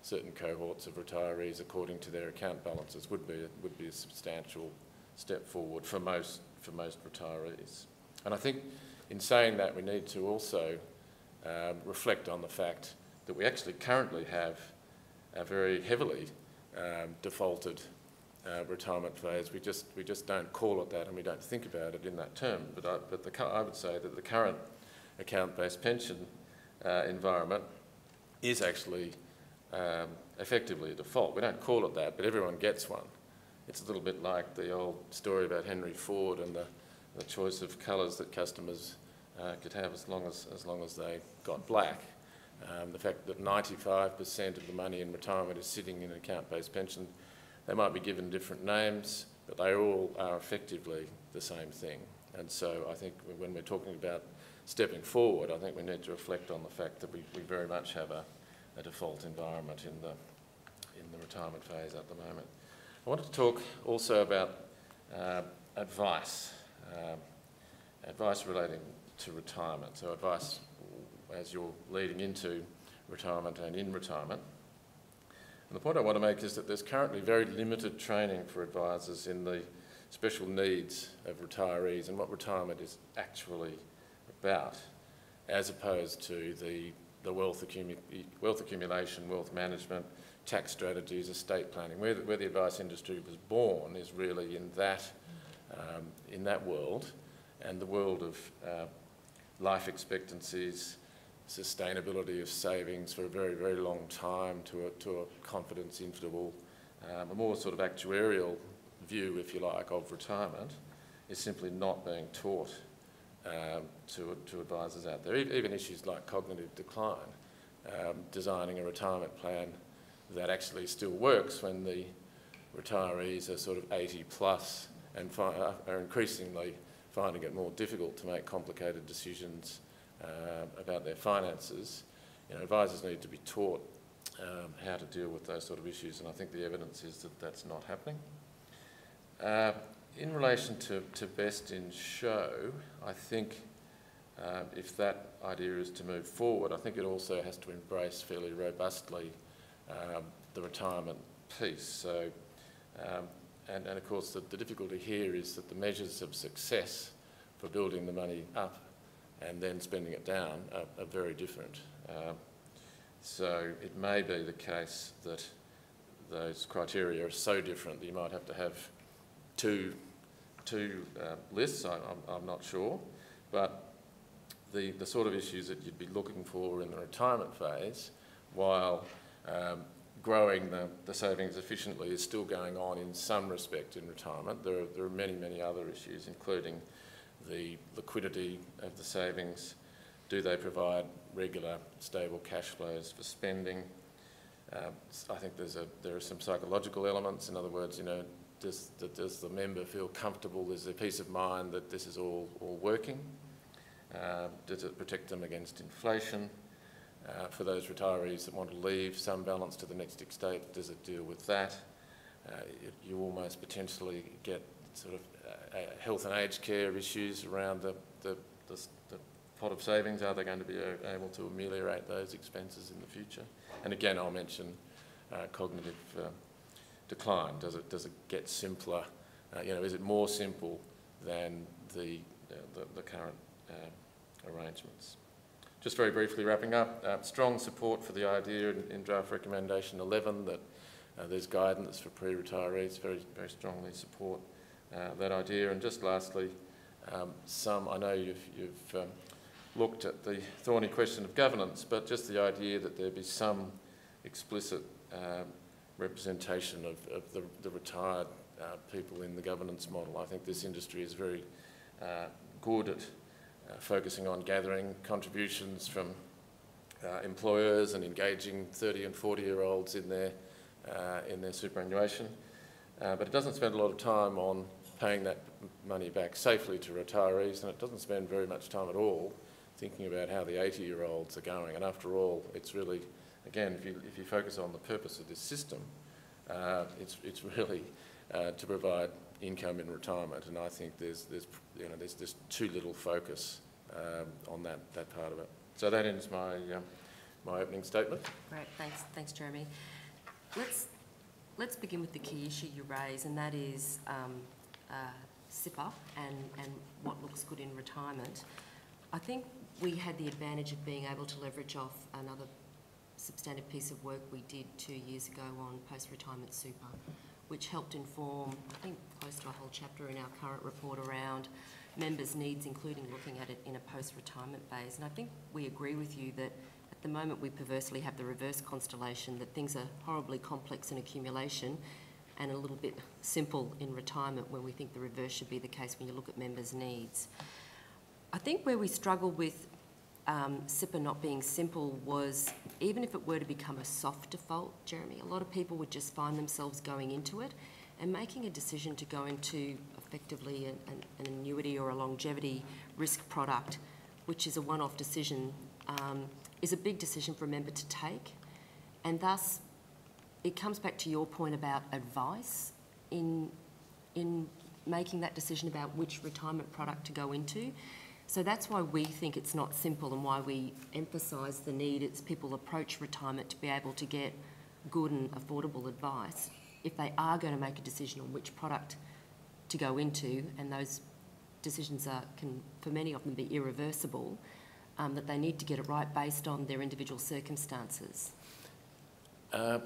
certain cohorts of retirees according to their account balances would be a substantial step forward for most retirees. And I think in saying that, we need to also reflect on the fact that we actually currently have a very heavily defaulted retirement phase. We just don't call it that, and we don't think about it in that term. But I would say that the current account-based pension environment is actually effectively a default. We don't call it that, but everyone gets one. It's a little bit like the old story about Henry Ford and the choice of colours that customers could have as long as they got black. The fact that 95% of the money in retirement is sitting in an account-based pension, they might be given different names, but they all are effectively the same thing. And so I think when we're talking about stepping forward, I think we need to reflect on the fact that we very much have a default environment in the retirement phase at the moment. I wanted to talk also about advice relating to retirement. So advice as you're leading into retirement and in retirement. And the point I want to make is that there's currently very limited training for advisors in the special needs of retirees and what retirement is actually about, as opposed to the wealth accumulation, wealth management, tax strategies, estate planning. Where the advice industry was born is really in that world, and the world of life expectancies, sustainability of savings for a very, very long time to a confidence interval, a more sort of actuarial view, if you like, of retirement is simply not being taught to advisors out there. Even issues like cognitive decline, designing a retirement plan that actually still works when the retirees are sort of 80 plus and are increasingly finding it more difficult to make complicated decisions about their finances. You know, advisors need to be taught how to deal with those sort of issues, and I think the evidence is that that's not happening. In relation to best in show, I think if that idea is to move forward, I think it also has to embrace fairly robustly the retirement piece. So, and of course the difficulty here is that the measures of success for building the money up and then spending it down are very different. So it may be the case that those criteria are so different that you might have to have two lists. I'm not sure, but the sort of issues that you'd be looking for in the retirement phase, while growing the savings efficiently is still going on in some respect in retirement. There are many, many other issues, including the liquidity of the savings. Do they provide regular, stable cash flows for spending? I think there are some psychological elements. In other words, does the member feel comfortable? Is there peace of mind that this is all working? Does it protect them against inflation? For those retirees that want to leave some balance to the next estate, does it deal with that? You almost potentially get sort of health and aged care issues around the pot of savings. Are they going to be able to ameliorate those expenses in the future? And again, I'll mention cognitive decline. Does it get simpler? Is it more simple than the current arrangements? Just very briefly wrapping up, strong support for the idea in draft recommendation 11 that there's guidance for pre-retirees. Very, very strongly support that idea. And just lastly, I know you've looked at the thorny question of governance, but just the idea that there be some explicit representation of the retired people in the governance model. I think this industry is very good at focusing on gathering contributions from employers and engaging 30 and 40-year-olds in their superannuation, but it doesn't spend a lot of time on paying that money back safely to retirees, and it doesn't spend very much time at all thinking about how the 80-year-olds are going. And after all, it's really, again, if you focus on the purpose of this system, it's really to provide income in retirement, and I think there's just too little focus on that part of it. So that ends my opening statement. Great, thanks, Jeremy. Let's begin with the key issue you raise, and that is SIPA and what looks good in retirement. I think we had the advantage of being able to leverage off another substantive piece of work we did 2 years ago on post-retirement super, which helped inform, I think, close to a whole chapter in our current report around members' needs, including looking at it in a post-retirement phase. And I think we agree with you that at the moment we perversely have the reverse constellation, that things are horribly complex in accumulation and a little bit simple in retirement, when we think the reverse should be the case when you look at members' needs. I think where we struggled with SIPA not being simple was, even if it were to become a soft default, Jeremy, a lot of people would just find themselves going into it and making a decision to go into effectively an annuity or a longevity risk product, which is a one-off decision, is a big decision for a member to take. And thus, it comes back to your point about advice in making that decision about which retirement product to go into. So that's why we think it's not simple, and why we emphasise the need as people approach retirement to be able to get good and affordable advice if they are going to make a decision on which product to go into, and those decisions can, for many of them, be irreversible, that they need to get it right based on their individual circumstances. So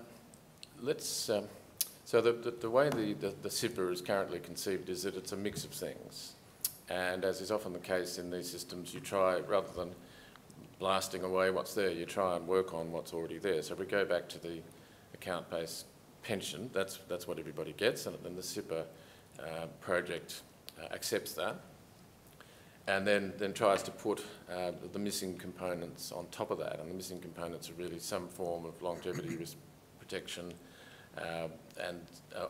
the way the SIPA is currently conceived is that it's a mix of things. And as is often the case in these systems, you try, rather than blasting away what's there, you try and work on what's already there. So if we go back to the account-based pension, that's what everybody gets, and then the SIPA project accepts that, and then tries to put the missing components on top of that. And the missing components are really some form of longevity risk protection and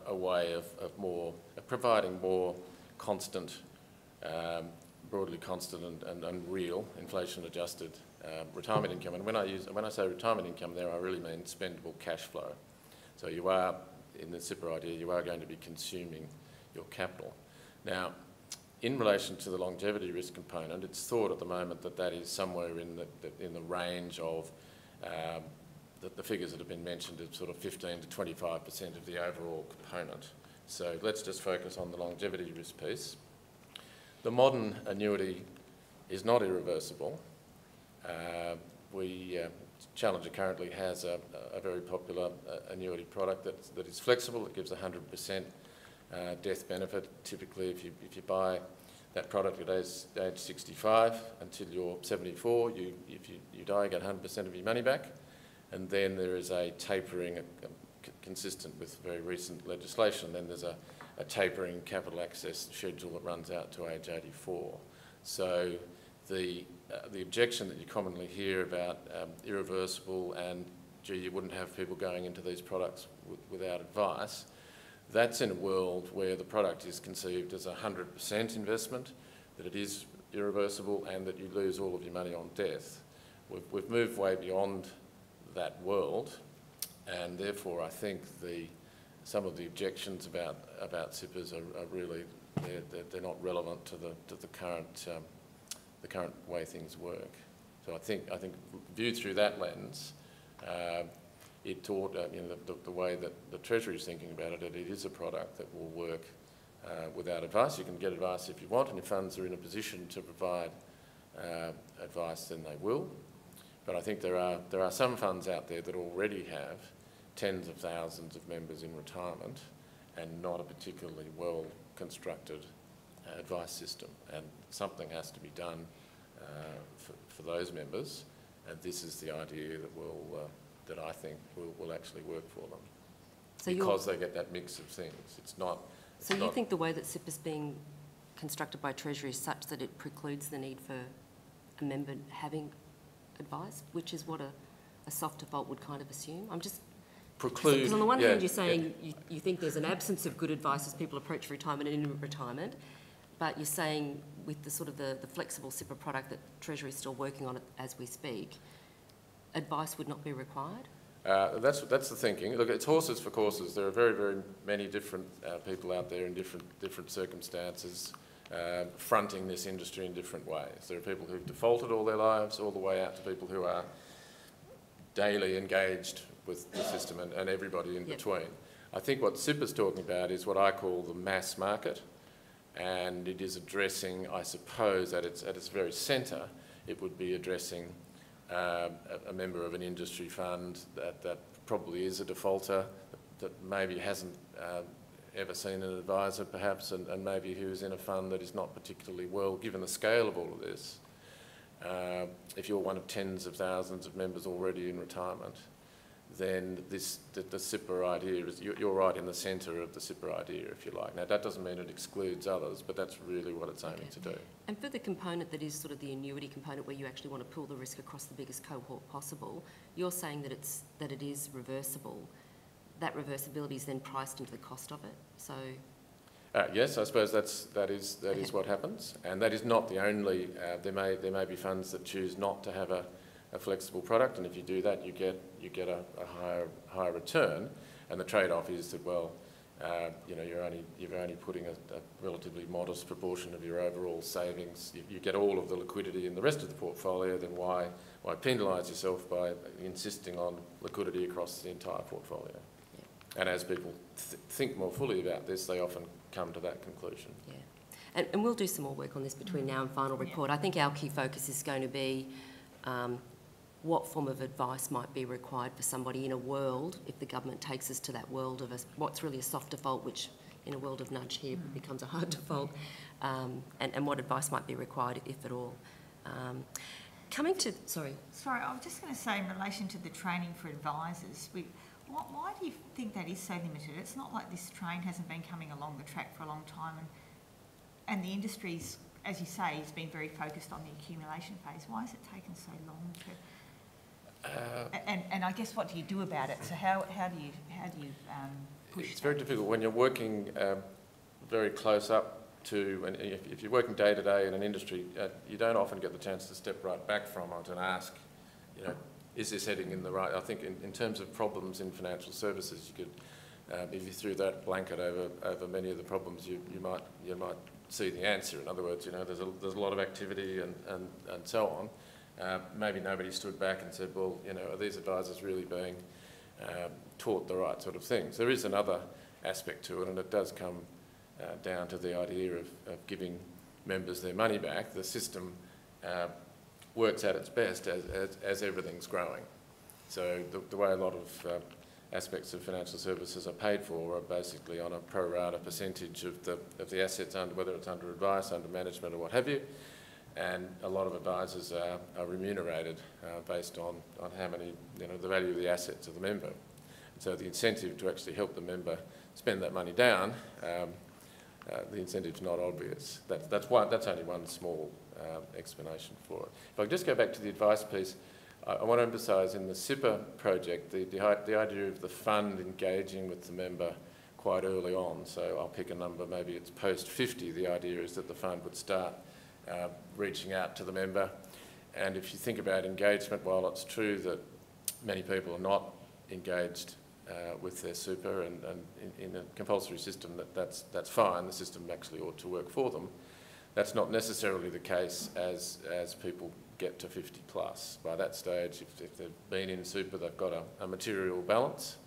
a way of providing more constant, broadly constant and real inflation-adjusted retirement income. And when I say retirement income there, I really mean spendable cash flow. So you are, in the SIPA idea, you are going to be consuming your capital. Now, in relation to the longevity risk component, it's thought at the moment that is somewhere in the range of the figures that have been mentioned is sort of 15 to 25% of the overall component. So let's just focus on the longevity risk piece. The modern annuity is not irreversible. Challenger currently has a very popular annuity product that is flexible. It gives 100% death benefit. Typically, if you buy that product at age 65 until you're 74, if you die, you get 100% of your money back. and then there is a tapering consistent with very recent legislation. Then there's a tapering capital access schedule that runs out to age 84. So the objection that you commonly hear about irreversible and, gee, you wouldn't have people going into these products without advice, that's in a world where the product is conceived as a 100% investment, that it is irreversible and that you lose all of your money on death. We've moved way beyond that world, and therefore I think some of the objections about SIPPers are really, they're not relevant to the current way things work. So I think viewed through that lens, it taught the way that the Treasury is thinking about it, that it is a product that will work without advice. You can get advice if you want, and if funds are in a position to provide advice, then they will. But I think there are some funds out there that already have tens of thousands of members in retirement and not a particularly well constructed advice system, and something has to be done for those members, and this is the idea that I think will actually work for them, so because they get that mix of things. So you think the way that SIPP is being constructed by Treasury is such that it precludes the need for a member having advice, which is what a soft default would kind of assume? I'm just... Because on the one hand you're saying you think there's an absence of good advice as people approach retirement and in retirement, but you're saying with the sort of the flexible SIPPer product that Treasury is still working on it as we speak, advice would not be required? That's the thinking. Look, it's horses for courses. There are very, very many different people out there in different circumstances fronting this industry in different ways. There are people who've defaulted all their lives, all the way out to people who are daily engaged with the system and everybody in between. I think what SIPP is talking about is what I call the mass market, and it is addressing, I suppose, at its very centre, it would be addressing a member of an industry fund that probably is a defaulter, that maybe hasn't ever seen an advisor perhaps, and maybe who's in a fund that is not particularly well, given the scale of all of this. If you're one of tens of thousands of members already in retirement, then the SIPPer idea is, you're right in the centre of the SIPPer idea, if you like. Now, that doesn't mean it excludes others, but that's really what it's aiming to do. And for the component that is sort of the annuity component, where you actually want to pool the risk across the biggest cohort possible, you're saying that it is reversible. That reversibility is then priced into the cost of it. So. Yes, I suppose that is what happens, and that is not the only. There may be funds that choose not to have a flexible product, and if you do that, you get a higher return, and the trade-off is that, well, you're only putting a relatively modest proportion of your overall savings. You get all of the liquidity in the rest of the portfolio. Then why penalise yourself by insisting on liquidity across the entire portfolio? Yeah. And as people think more fully about this, they often come to that conclusion. Yeah, and we'll do some more work on this between now and final report. I think our key focus is going to be what form of advice might be required for somebody in a world, if the government takes us to that world of what's really a soft default, which in a world of nudge here becomes a hard default, and what advice might be required, if at all. Sorry, I was just going to say, in relation to the training for advisors, why do you think that is so limited? It's not like this train hasn't been coming along the track for a long time, and the industry's, as you say, has been very focused on the accumulation phase. Why has it taken so long to... and I guess, what do you do about it? So how do you push It's very difficult when you're working very close up to, and if you're working day to day in an industry, you don't often get the chance to step right back from it and ask, is this heading in the right... I think in terms of problems in financial services, you could, if you threw that blanket over many of the problems, you might see the answer. In other words, there's a lot of activity and so on. Maybe nobody stood back and said, well, are these advisors really being taught the right sort of things? There is another aspect to it, and it does come down to the idea of giving members their money back. The system works at its best as everything's growing. So the way a lot of aspects of financial services are paid for are basically on a pro rata percentage of the assets, whether it's under advice, under management or what have you. and a lot of advisors are remunerated based on how many, the value of the assets of the member. And so the incentive to actually help the member spend that money down, the incentive's not obvious. That's only one small explanation for it. If I could just go back to the advice piece, I want to emphasise in the super project the idea of the fund engaging with the member quite early on. So I'll pick a number, maybe it's post 50. The idea is that the fund would start reaching out to the member. And if you think about engagement, while it's true that many people are not engaged with their super, and in a compulsory system that's fine, the system actually ought to work for them. That's not necessarily the case as people get to 50 plus. By that stage, if they've been in super, they've got a material balance,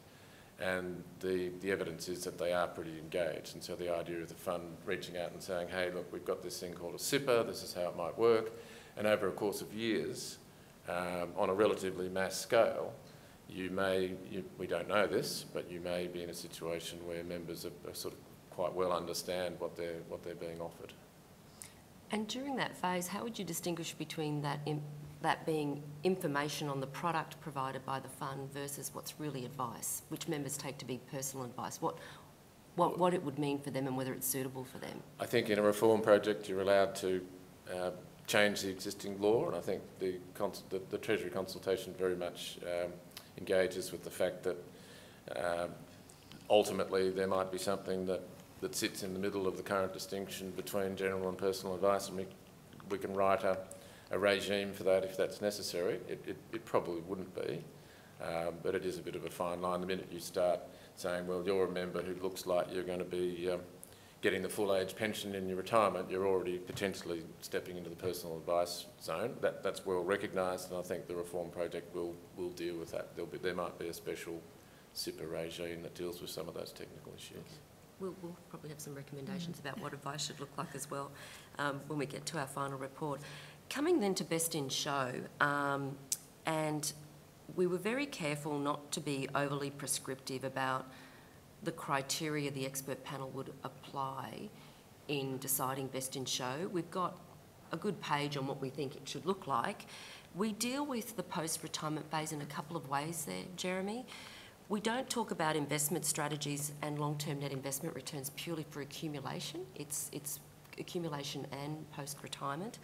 and the evidence is that they are pretty engaged. And so the idea of the fund reaching out and saying, hey, look, we've got this thing called a SIPA, this is how it might work, and over a course of years, on a relatively mass scale, we don't know this, but you may be in a situation where members are sort of quite well understand what they're being offered. And during that phase, how would you distinguish between that being information on the product provided by the fund versus what's really advice, which members take to be personal advice? What it would mean for them and whether it's suitable for them? I think in a reform project you're allowed to change the existing law, and I think the Treasury consultation very much engages with the fact that ultimately there might be something that sits in the middle of the current distinction between general and personal advice, and we can write a regime for that if that's necessary. It probably wouldn't be, but it is a bit of a fine line. The minute you start saying, well, you're a member who looks like you're going to be getting the full age pension in your retirement, you're already potentially stepping into the personal advice zone. That's well recognised, and I think the reform project will deal with that. There might be a special super regime that deals with some of those technical issues. We'll probably have some recommendations about what advice should look like as well when we get to our final report. Coming then to best in show, and we were very careful not to be overly prescriptive about the criteria the expert panel would apply in deciding best in show. We've got a good page on what we think it should look like. We deal with the post-retirement phase in a couple of ways there, Jeremy. We don't talk about investment strategies and long-term net investment returns purely for accumulation. It's accumulation and post-retirement.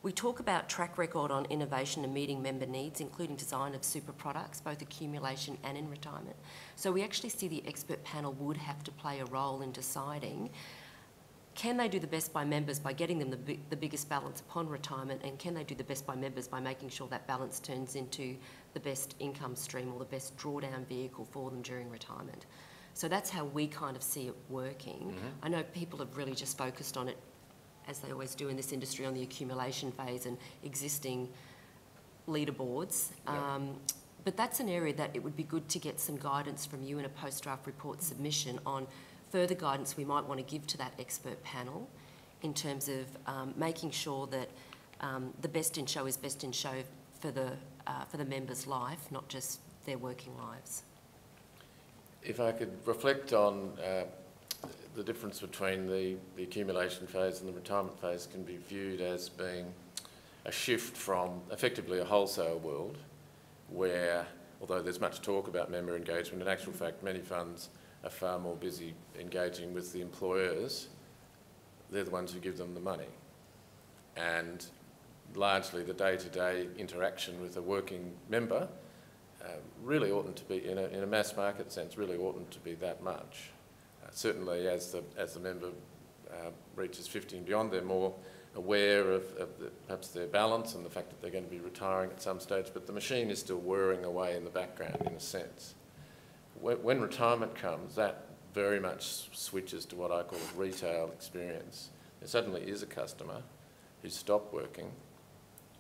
We talk about track record on innovation and meeting member needs, including design of super products, both accumulation and in retirement. So we actually see the expert panel would have to play a role in deciding, can they do the best by members by getting them the biggest balance upon retirement, and can they do the best by members by making sure that balance turns into the best income stream or the best drawdown vehicle for them during retirement? So that's how we kind of see it working. Mm-hmm. I know people have really just focused on it, as they always do in this industry, on the accumulation phase and existing leaderboards. Yep. But that's an area that it would be good to get some guidance from you in a post-draft report submission on further guidance we might want to give to that expert panel in terms of making sure that the best in show is best in show for the member's life, not just their working lives. If I could reflect on the difference between the accumulation phase and the retirement phase can be viewed as being a shift from effectively a wholesale world where, although there's much talk about member engagement, in actual fact many funds are far more busy engaging with the employers. They're the ones who give them the money. And largely the day-to-day interaction with a working member really oughtn't to be, in a mass market sense, really oughtn't to be that much. Certainly as the member reaches 50 and beyond, they're more aware of perhaps their balance and the fact that they're going to be retiring at some stage, but the machine is still whirring away in the background in a sense. When retirement comes, that very much switches to what I call a retail experience. There suddenly is a customer who's stopped working,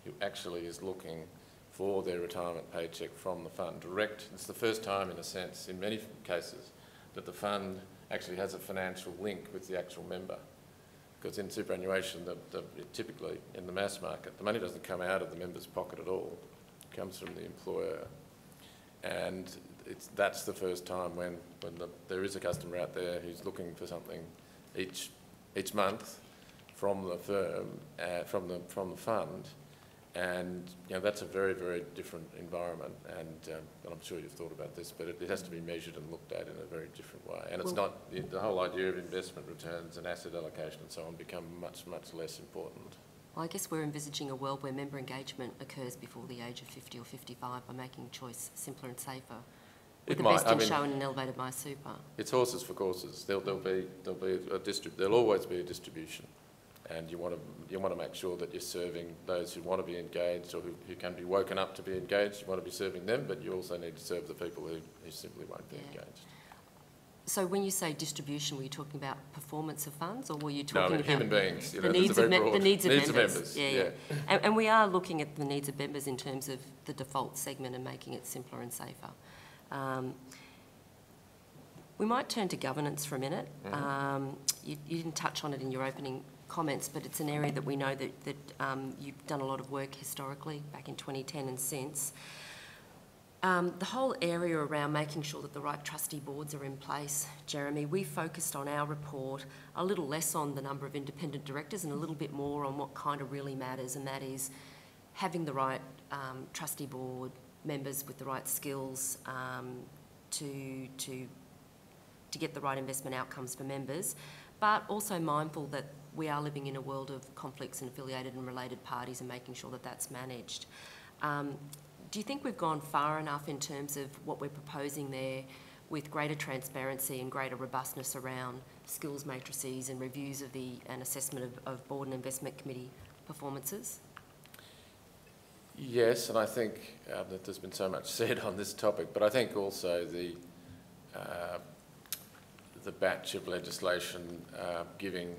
who actually is looking for their retirement paycheck from the fund direct. It's the first time, in a sense, in many cases, that the fund actually has a financial link with the actual member. Because in superannuation, typically in the mass market, the money doesn't come out of the member's pocket at all. It comes from the employer. And that's the first time when there is a customer out there who's looking for something each month from the firm, from the fund, and that's a very, very different environment. And I'm sure you've thought about this, but it has to be measured and looked at in a very different way. And it's not the whole idea of investment returns and asset allocation and so on become much, much less important. Well, I guess we're envisaging a world where member engagement occurs before the age of 50 or 55 by making choice simpler and safer. With the best in show and an elevated My Super. It's horses for courses. There'll always be a distribution, and you want to make sure that you're serving those who want to be engaged or who can be woken up to be engaged. You want to be serving them, but you also need to serve the people who simply won't be engaged. So when you say distribution, were you talking about performance of funds, or were you talking about human beings? The needs of members. Yeah. And we are looking at the needs of members in terms of the default segment and making it simpler and safer. We might turn to governance for a minute. Mm-hmm. You didn't touch on it in your opening comments, but it's an area that we know that you've done a lot of work historically, back in 2010 and since. The whole area around making sure that the right trustee boards are in place, Jeremy, we focused on our report a little less on the number of independent directors and a little bit more on what kind of really matters, and that is having the right trustee board members with the right skills to get the right investment outcomes for members, but also mindful that we are living in a world of conflicts and affiliated and related parties and making sure that that's managed. Do you think we've gone far enough in terms of what we're proposing there with greater transparency and greater robustness around skills matrices and reviews of and assessment of board and investment committee performances? Yes, and I think that there's been so much said on this topic, but I think also the batch of legislation giving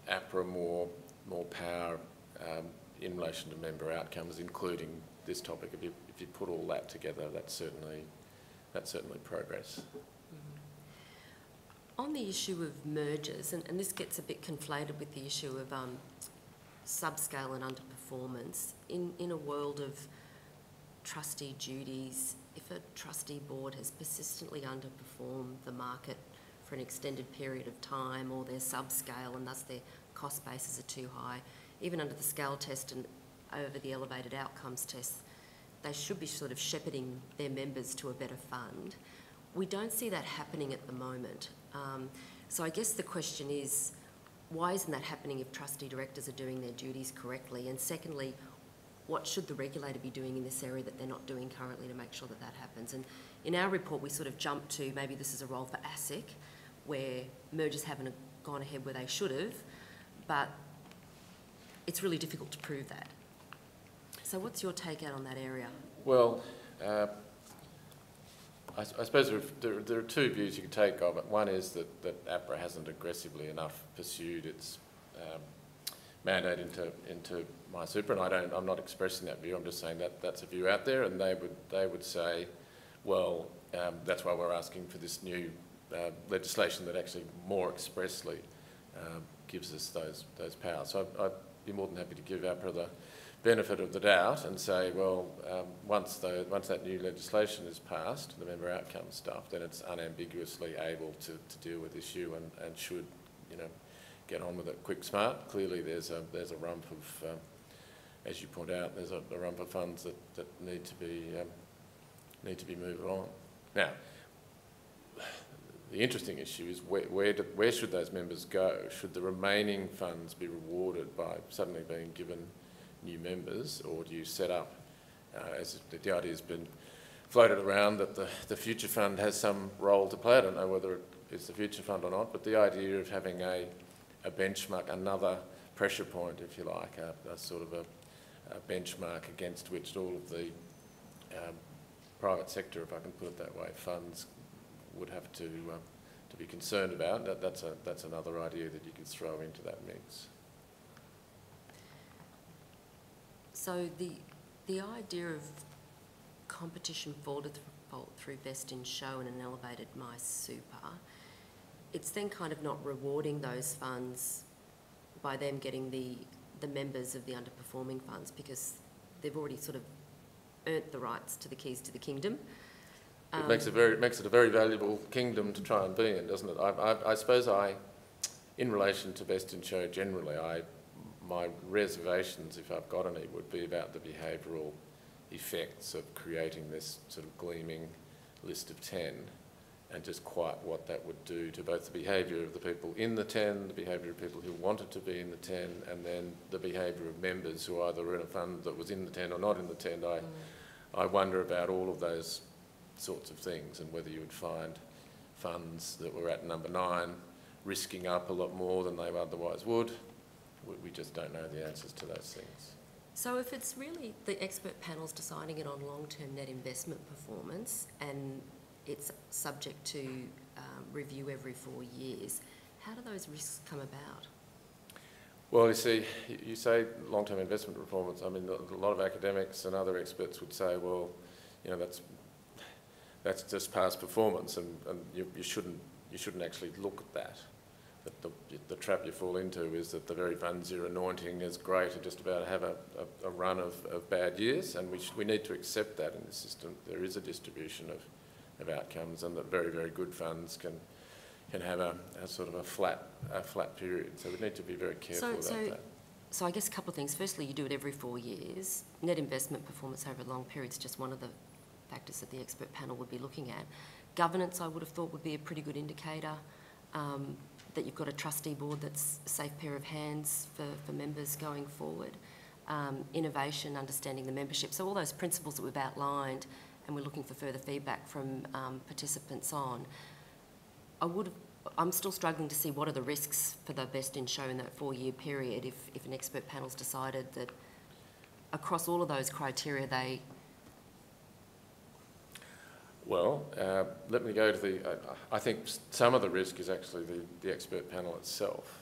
APRA more power in relation to member outcomes, including this topic. If you put all that together, that's certainly progress. Mm-hmm. On the issue of mergers, and this gets a bit conflated with the issue of subscale and underperformance, in a world of trustee duties, if a trustee board has persistently underperformed the market for an extended period of time, or they're subscale and thus their cost bases are too high, even under the scale test and over the elevated outcomes test, they should be sort of shepherding their members to a better fund. We don't see that happening at the moment. So I guess the question is, why isn't that happening if trustee directors are doing their duties correctly? And secondly, what should the regulator be doing in this area that they're not doing currently to make sure that that happens? And in our report, we sort of jumped to maybe this is a role for ASIC, where mergers haven't gone ahead where they should have, but it's really difficult to prove that. So what's your take out on that area? Well, I suppose there are two views you can take of it. One is that APRA hasn't aggressively enough pursued its mandate into My Super, and I'm not expressing that view. I'm just saying that that's a view out there, and they would say, well, that's why we're asking for this new legislation that actually more expressly gives us those powers. So I'd be more than happy to give APRA the benefit of the doubt and say, well, once that new legislation is passed, the member outcome stuff, then it's unambiguously able to deal with this issue and should, get on with it quick, smart. Clearly, there's a rump of, as you point out, there's a rump of funds that need to be moved on. Now, the interesting issue is where should those members go? Should the remaining funds be rewarded by suddenly being given new members, or do you set up, as the idea has been floated around, that the future fund has some role to play? I don't know whether it's the future fund or not, but the idea of having a benchmark, another pressure point, if you like, a sort of a benchmark against which all of the private sector, if I can put it that way, funds would have to be concerned about. That's another idea that you could throw into that mix. So the idea of competition for default through best in show and an elevated My Super, it's then kind of not rewarding those funds by them getting the members of the underperforming funds, because they've already sort of earned the rights to the keys to the kingdom. It makes it a very valuable kingdom to try and be in, doesn't it? I suppose in relation to best in show generally, my reservations, if I've got any, would be about the behavioural effects of creating this sort of gleaming list of 10, and just quite what that would do to both the behaviour of the people in the 10, the behaviour of people who wanted to be in the 10, and then the behaviour of members who either were in a fund that was in the 10 or not in the 10. I wonder about all of those sorts of things, and whether you would find funds that were at number 9 risking up a lot more than they otherwise would. We just don't know the answers to those things. So if it's really the expert panel's deciding it on long-term net investment performance and it's subject to review every 4 years, how do those risks come about? Well, you see, you say long-term investment performance. I mean, a lot of academics and other experts would say, well, you know, that's just past performance, and you shouldn't actually look at that. The trap you fall into is that the very funds you're anointing as great are just about to have a run of bad years, and we need to accept that in the system. There is a distribution of outcomes, and that very, very good funds can have a sort of a flat period. So we need to be very careful about that. So I guess a couple of things. Firstly, you do it every 4 years. Net investment performance over a long period is just one of the factors that the expert panel would be looking at. Governance, I would have thought, would be a pretty good indicator that you've got a trustee board that's a safe pair of hands for members going forward. Innovation, understanding the membership. So all those principles that we've outlined, and we're looking for further feedback from participants on. I'm still struggling to see what are the risks for the best in show in that 4-year period if an expert panel's decided that across all of those criteria they... Well, let me go to I think some of the risk is actually the expert panel itself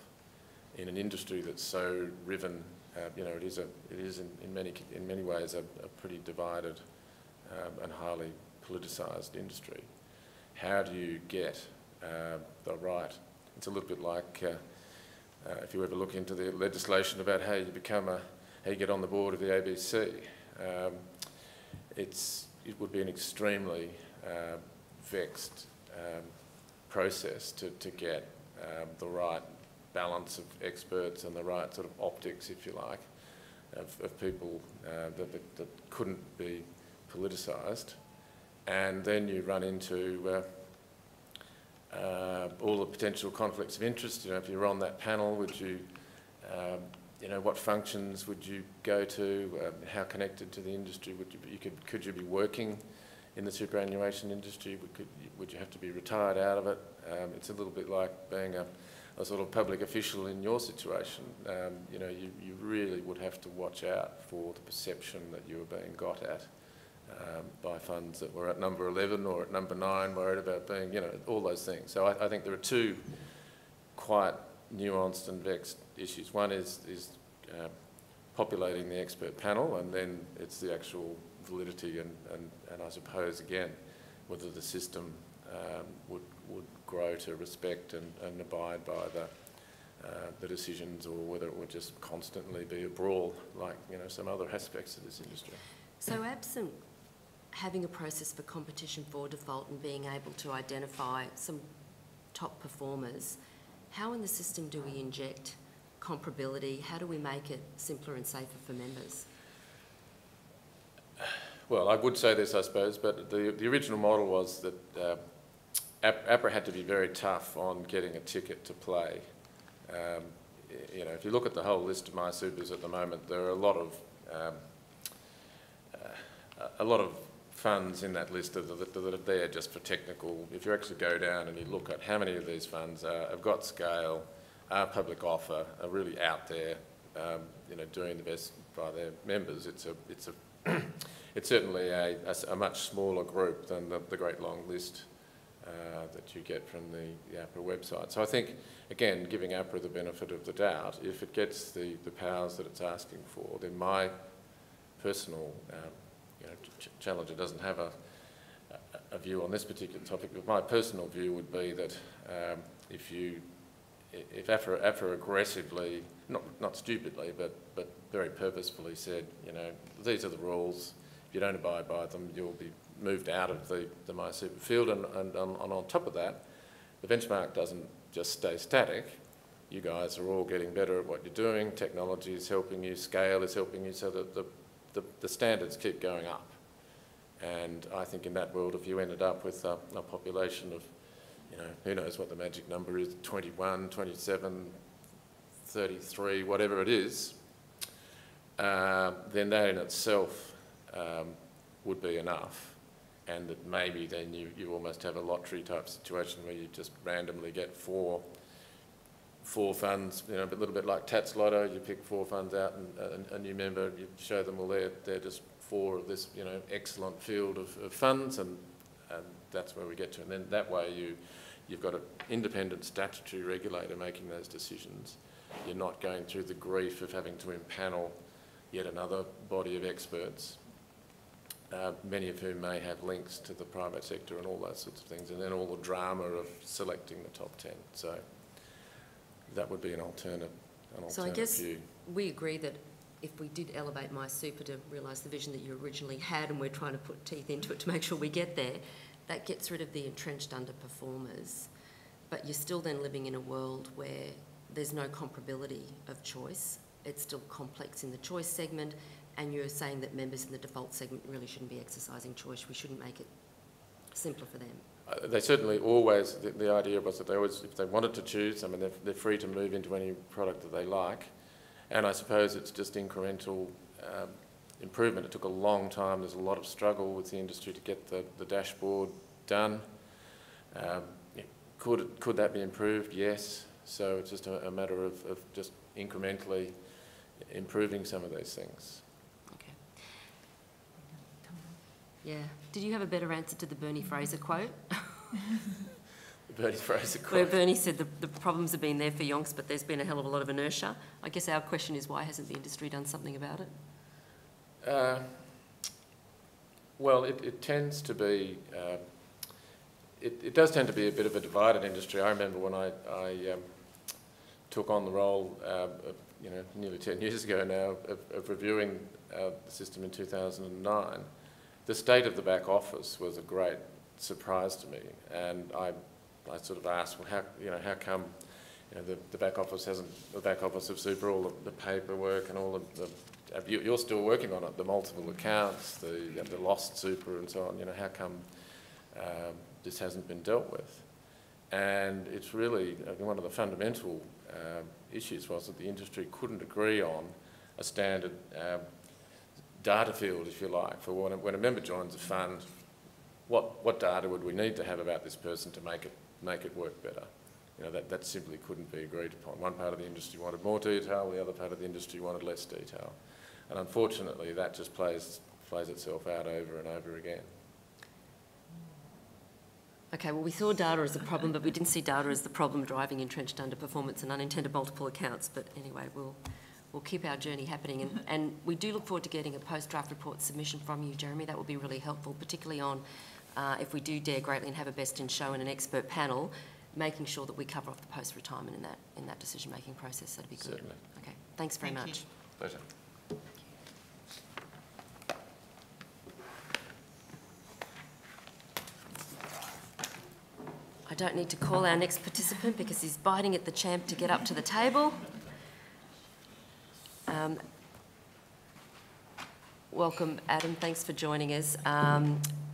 in an industry that's so riven. You know, it is in many ways a pretty divided and highly politicised industry. How do you get the right? It's a little bit like if you ever look into the legislation about how you get on the board of the ABC. It would be an extremely vexed process to get the right balance of experts and the right sort of optics, if you like, of people that couldn't be politicised. And then you run into all the potential conflicts of interest. You know, if you're on that panel, would you, you know, what functions would you go to? How connected to the industry would you be? Could you be working in the superannuation industry? Would you have to be retired out of it? It's a little bit like being a sort of public official in your situation. You know, you really would have to watch out for the perception that you were being got at by funds that were at number 11 or at number 9, worried about being, you know, all those things. So I think there are two quite nuanced and vexed issues. One is populating the expert panel, and then it's the actual validity and I suppose, again, whether the system would grow to respect and abide by the decisions, or whether it would just constantly be a brawl like, you know, some other aspects of this industry. So absent having a process for competition for default and being able to identify some top performers, how in the system do we inject comparability? How do we make it simpler and safer for members? Well, I would say this, I suppose, but the original model was that APRA had to be very tough on getting a ticket to play. You know, if you look at the whole list of MySupers at the moment, there are a lot of funds in that list that are there just for technical. If you actually go down and you look at how many of these funds have got scale, are public offer, are really out there, you know, doing the best by their members, it's certainly a much smaller group than the great long list that you get from the APRA website. So I think, again, giving APRA the benefit of the doubt, if it gets the powers that it's asking for, then my personal you know, Challenger doesn't have a view on this particular topic, but my personal view would be that if APRA aggressively, not stupidly, but very purposefully said, you know, these are the rules, if you don't abide by them, you'll be moved out of the MySuper field, and on top of that, the benchmark doesn't just stay static, you guys are all getting better at what you're doing, technology is helping you, scale is helping you, so that the standards keep going up. And I think in that world, if you ended up with a population of, you know, who knows what the magic number is, 21, 27, 33, whatever it is, then that in itself would be enough. And that maybe then you almost have a lottery type situation where you just randomly get four funds, you know, a little bit like Tats Lotto, you pick 4 funds out and you remember, you show them, well, they're just 4 of this, you know, excellent field of funds, and that's where we get to. And then that way you've got an independent statutory regulator making those decisions. You're not going through the grief of having to impanel yet another body of experts, many of whom may have links to the private sector and all those sorts of things, and then all the drama of selecting the top 10. So that would be an alternate So I guess view. we agree that if we did elevate My Super to realise the vision that you originally had, and we're trying to put teeth into it to make sure we get there, that gets rid of the entrenched underperformers. But you're still then living in a world where there's no comparability of choice. It's still complex in the choice segment, and you're saying that members in the default segment really shouldn't be exercising choice. We shouldn't make it simpler for them. They certainly always, the idea was that they always, if they wanted to choose, I mean, they're free to move into any product that they like. And I suppose it's just incremental improvement. It took a long time. There's a lot of struggle with the industry to get the dashboard done. Could that be improved? Yes. So it's just a matter of just incrementally improving some of those things. Okay. Yeah. Did you have a better answer to the Bernie Fraser quote? The Bernie Fraser quote. Where Bernie said the problems have been there for yonks, but there's been a hell of a lot of inertia. I guess our question is, why hasn't the industry done something about it? Well, it tends to be, it does tend to be a bit of a divided industry. I remember when I took on the role, you know, nearly 10 years ago now, of reviewing the system in 2009. The state of the back office was a great surprise to me, and I sort of asked, well, how come, you know, the back office the back office of Super, all the paperwork and all you're still working on it, the multiple accounts, the lost Super and so on, you know, how come this hasn't been dealt with? And it's really, one of the fundamental issues was that the industry couldn't agree on a standard data field, if you like, for when a member joins a fund, what data would we need to have about this person to make it work better? You know, that simply couldn't be agreed upon. One part of the industry wanted more detail, the other part of the industry wanted less detail. And unfortunately, that just plays itself out over and over again. Okay, well, we saw data as a problem, but we didn't see data as the problem driving entrenched underperformance and unintended multiple accounts. But anyway, we'll keep our journey happening. And we do look forward to getting a post-draft report submission from you, Jeremy. That would be really helpful, particularly on if we do dare greatly and have a best in show and an expert panel, making sure that we cover off the post-retirement in that decision-making process. That'd be good. Certainly. Okay, thanks very much. You. Pleasure. I don't need to call our next participant because he's biting at the champ to get up to the table. Welcome, Adam. Thanks for joining us.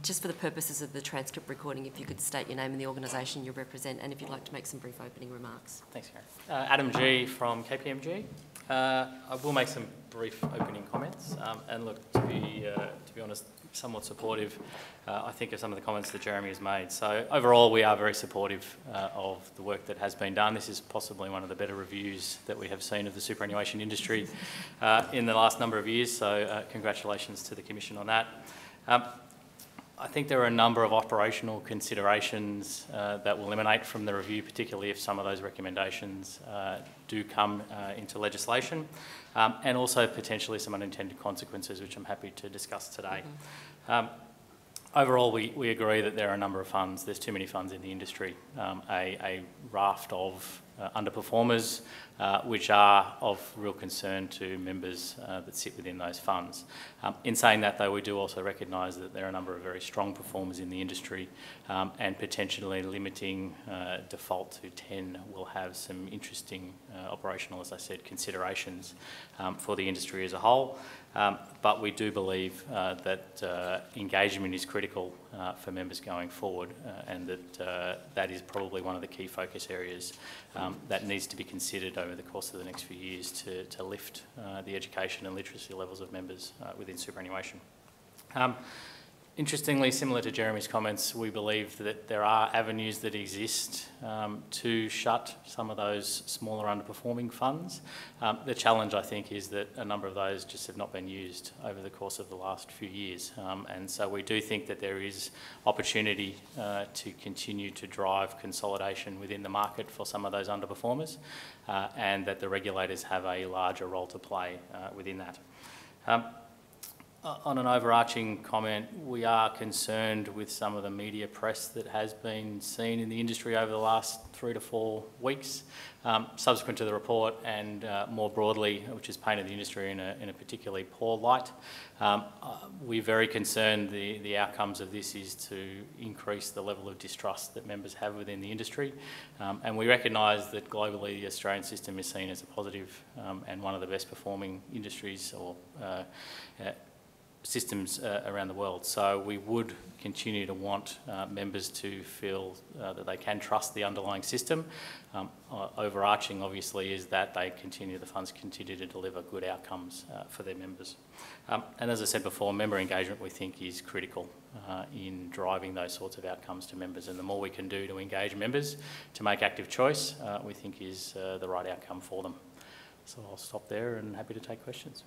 Just for the purposes of the transcript recording, if you could state your name and the organisation you represent, and if you'd like to make some brief opening remarks. Thanks, Erin. Adam G from KPMG. I will make some brief opening comments, and look, to be honest, somewhat supportive, I think, of some of the comments that Jeremy has made. So overall, we are very supportive of the work that has been done. This is possibly one of the better reviews that we have seen of the superannuation industry in the last number of years, so congratulations to the Commission on that. I think there are a number of operational considerations that will emanate from the review, particularly if some of those recommendations do come into legislation, and also potentially some unintended consequences, which I'm happy to discuss today. Overall, we agree that there are a number of funds. There's too many funds in the industry. A raft of underperformers, which are of real concern to members that sit within those funds. In saying that, though, we do also recognise that there are a number of very strong performers in the industry, and potentially limiting default to 10 will have some interesting operational, as I said, considerations for the industry as a whole. But we do believe that engagement is critical for members going forward, and that that is probably one of the key focus areas that needs to be considered over the course of the next few years to lift the education and literacy levels of members within superannuation. Interestingly, similar to Jeremy's comments, we believe that there are avenues that exist to shut some of those smaller underperforming funds. The challenge, I think, is that a number of those just have not been used over the course of the last few years. And so we do think that there is opportunity to continue to drive consolidation within the market for some of those underperformers, and that the regulators have a larger role to play within that. On an overarching comment, we are concerned with some of the media press that has been seen in the industry over the last 3 to 4 weeks, subsequent to the report, and more broadly, which has painted the industry in a particularly poor light. We're very concerned the outcomes of this is to increase the level of distrust that members have within the industry. And we recognise that globally the Australian system is seen as a positive and one of the best performing industries or systems around the world. So we would continue to want members to feel that they can trust the underlying system. Overarching, obviously, is that the funds continue to deliver good outcomes for their members. And as I said before, member engagement, we think, is critical in driving those sorts of outcomes to members. And the more we can do to engage members to make active choice, we think is the right outcome for them. So I'll stop there and happy to take questions.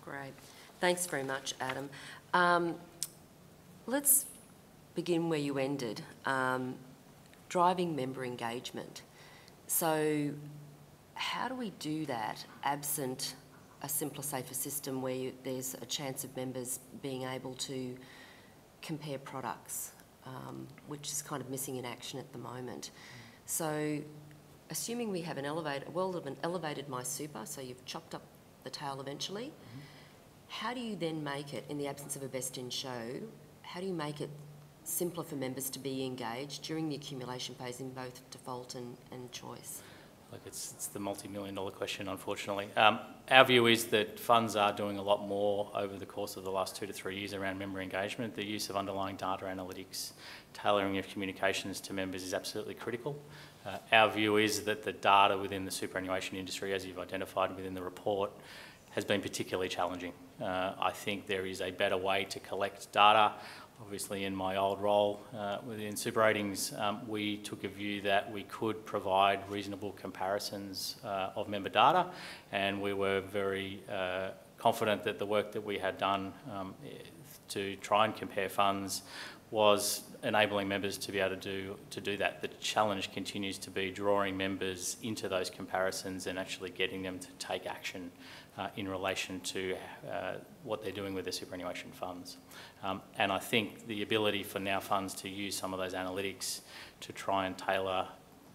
Great. Thanks very much, Adam. Let's begin where you ended, driving member engagement. So how do we do that absent a simpler, safer system where there's a chance of members being able to compare products, which is kind of missing in action at the moment? So assuming we have a world of an elevated MySuper, so you've chopped up the tail eventually, how do you then make it, in the absence of a best in show, how do you make it simpler for members to be engaged during the accumulation phase in both default and choice? Look, it's the multi-million-dollar question, unfortunately. Our view is that funds are doing a lot more over the course of the last 2 to 3 years around member engagement. The use of underlying data analytics, tailoring of communications to members is absolutely critical. Our view is that the data within the superannuation industry, as you've identified within the report, has been particularly challenging. I think there is a better way to collect data. Obviously, in my old role within Super Ratings, we took a view that we could provide reasonable comparisons of member data, and we were very confident that the work that we had done to try and compare funds was enabling members to be able to do that. The challenge continues to be drawing members into those comparisons and actually getting them to take action in relation to what they're doing with their superannuation funds. And I think the ability for now funds to use some of those analytics to try and tailor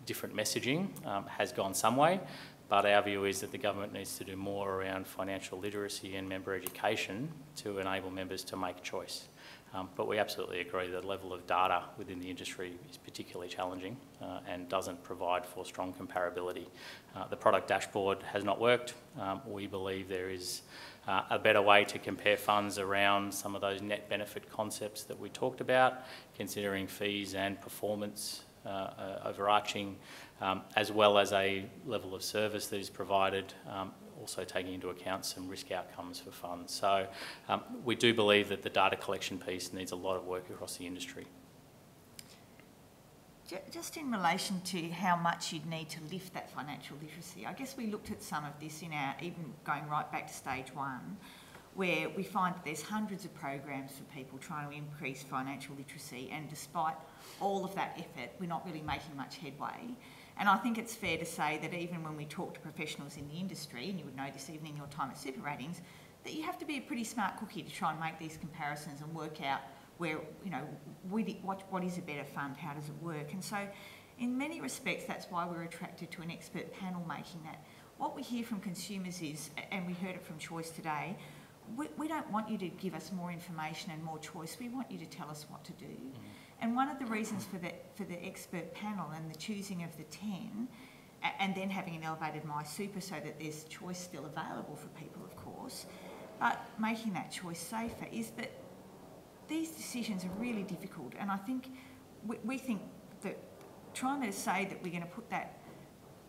different messaging has gone some way, but our view is that the government needs to do more around financial literacy and member education to enable members to make choice. But we absolutely agree that the level of data within the industry is particularly challenging and doesn't provide for strong comparability. The product dashboard has not worked. We believe there is a better way to compare funds around some of those net benefit concepts that we talked about, considering fees and performance overarching, as well as a level of service that is provided, also taking into account some risk outcomes for funds. So we do believe that the data collection piece needs a lot of work across the industry. Just in relation to how much you'd need to lift that financial literacy, I guess we looked at some of this in our, even going right back to stage 1, where we find that there's hundreds of programs for people trying to increase financial literacy, and despite all of that effort, we're not really making much headway. And I think it's fair to say that even when we talk to professionals in the industry, and you would know this even in your time at Super Ratings, that you have to be a pretty smart cookie to try and make these comparisons and work out where, you know, what is a better fund, how does it work? And so in many respects, that's why we're attracted to an expert panel making that. What we hear from consumers is, and we heard it from Choice today, we don't want you to give us more information and more choice. We want you to tell us what to do. And one of the reasons for the expert panel and the choosing of the 10, and then having an elevated MySuper so that there's choice still available for people, of course, but making that choice safer, is that these decisions are really difficult. And I think we think that trying to say that we're going to put that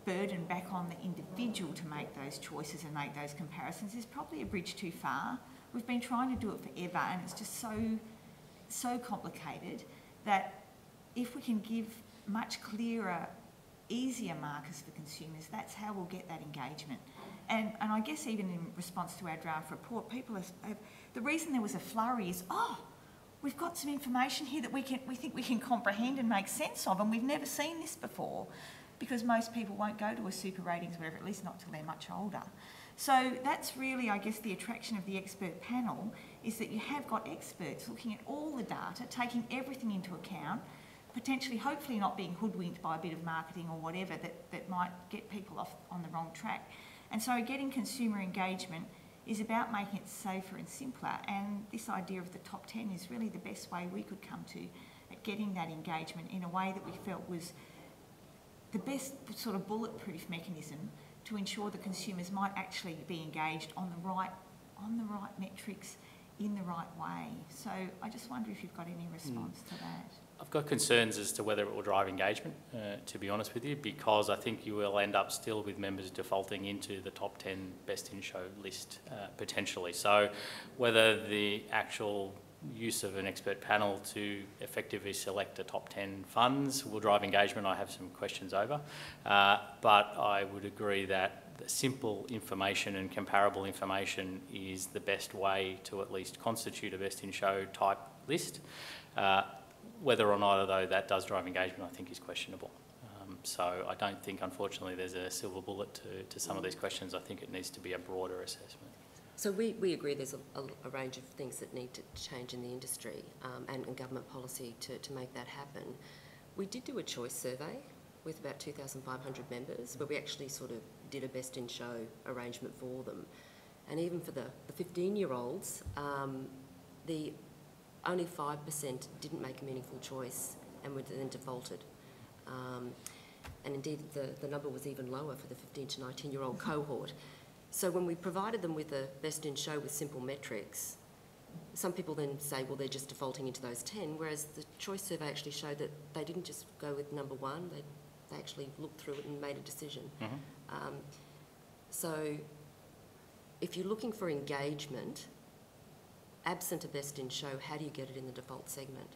burden back on the individual to make those choices and make those comparisons is probably a bridge too far. We've been trying to do it forever, and it's just so complicated that if we can give much clearer, easier markers for consumers, that's how we'll get that engagement. And I guess even in response to our draft report, people have the reason there was a flurry is, we've got some information here that we think we can comprehend and make sense of, and we've never seen this before, because most people won't go to a super ratings, whatever, at least not till they're much older. So that's really, I guess, the attraction of the expert panel, is that you have got experts looking at all the data, taking everything into account, potentially, hopefully not being hoodwinked by a bit of marketing or whatever that might get people off on the wrong track. And so getting consumer engagement is about making it safer and simpler, and this idea of the top 10 is really the best way we could come to at getting that engagement in a way that we felt was the best sort of bulletproof mechanism to ensure that consumers might actually be engaged on the right metrics in the right way. So I just wonder if you've got any response to that. I've got concerns as to whether it will drive engagement, to be honest with you, because I think you will end up still with members defaulting into the top 10 best in show list, potentially. So whether the actual use of an expert panel to effectively select a top 10 funds will drive engagement, I have some questions over. But I would agree that the simple information and comparable information is the best way to at least constitute a best in show type list. Whether or not, though, that does drive engagement, I think is questionable. So I don't think, unfortunately, there's a silver bullet to some of these questions. I think it needs to be a broader assessment. So we agree there's a range of things that need to change in the industry and government policy to make that happen. We did do a choice survey with about 2,500 members where we actually sort of did a best in show arrangement for them. And even for the 15-year-olds, only 5% didn't make a meaningful choice and were then defaulted. And indeed, the number was even lower for the 15 to 19-year-old cohort. So when we provided them with a best in show with simple metrics, some people then say, well, they're just defaulting into those 10, whereas the choice survey actually showed that they didn't just go with number one, they actually looked through it and made a decision. So if you're looking for engagement, absent a best in show, how do you get it in the default segment?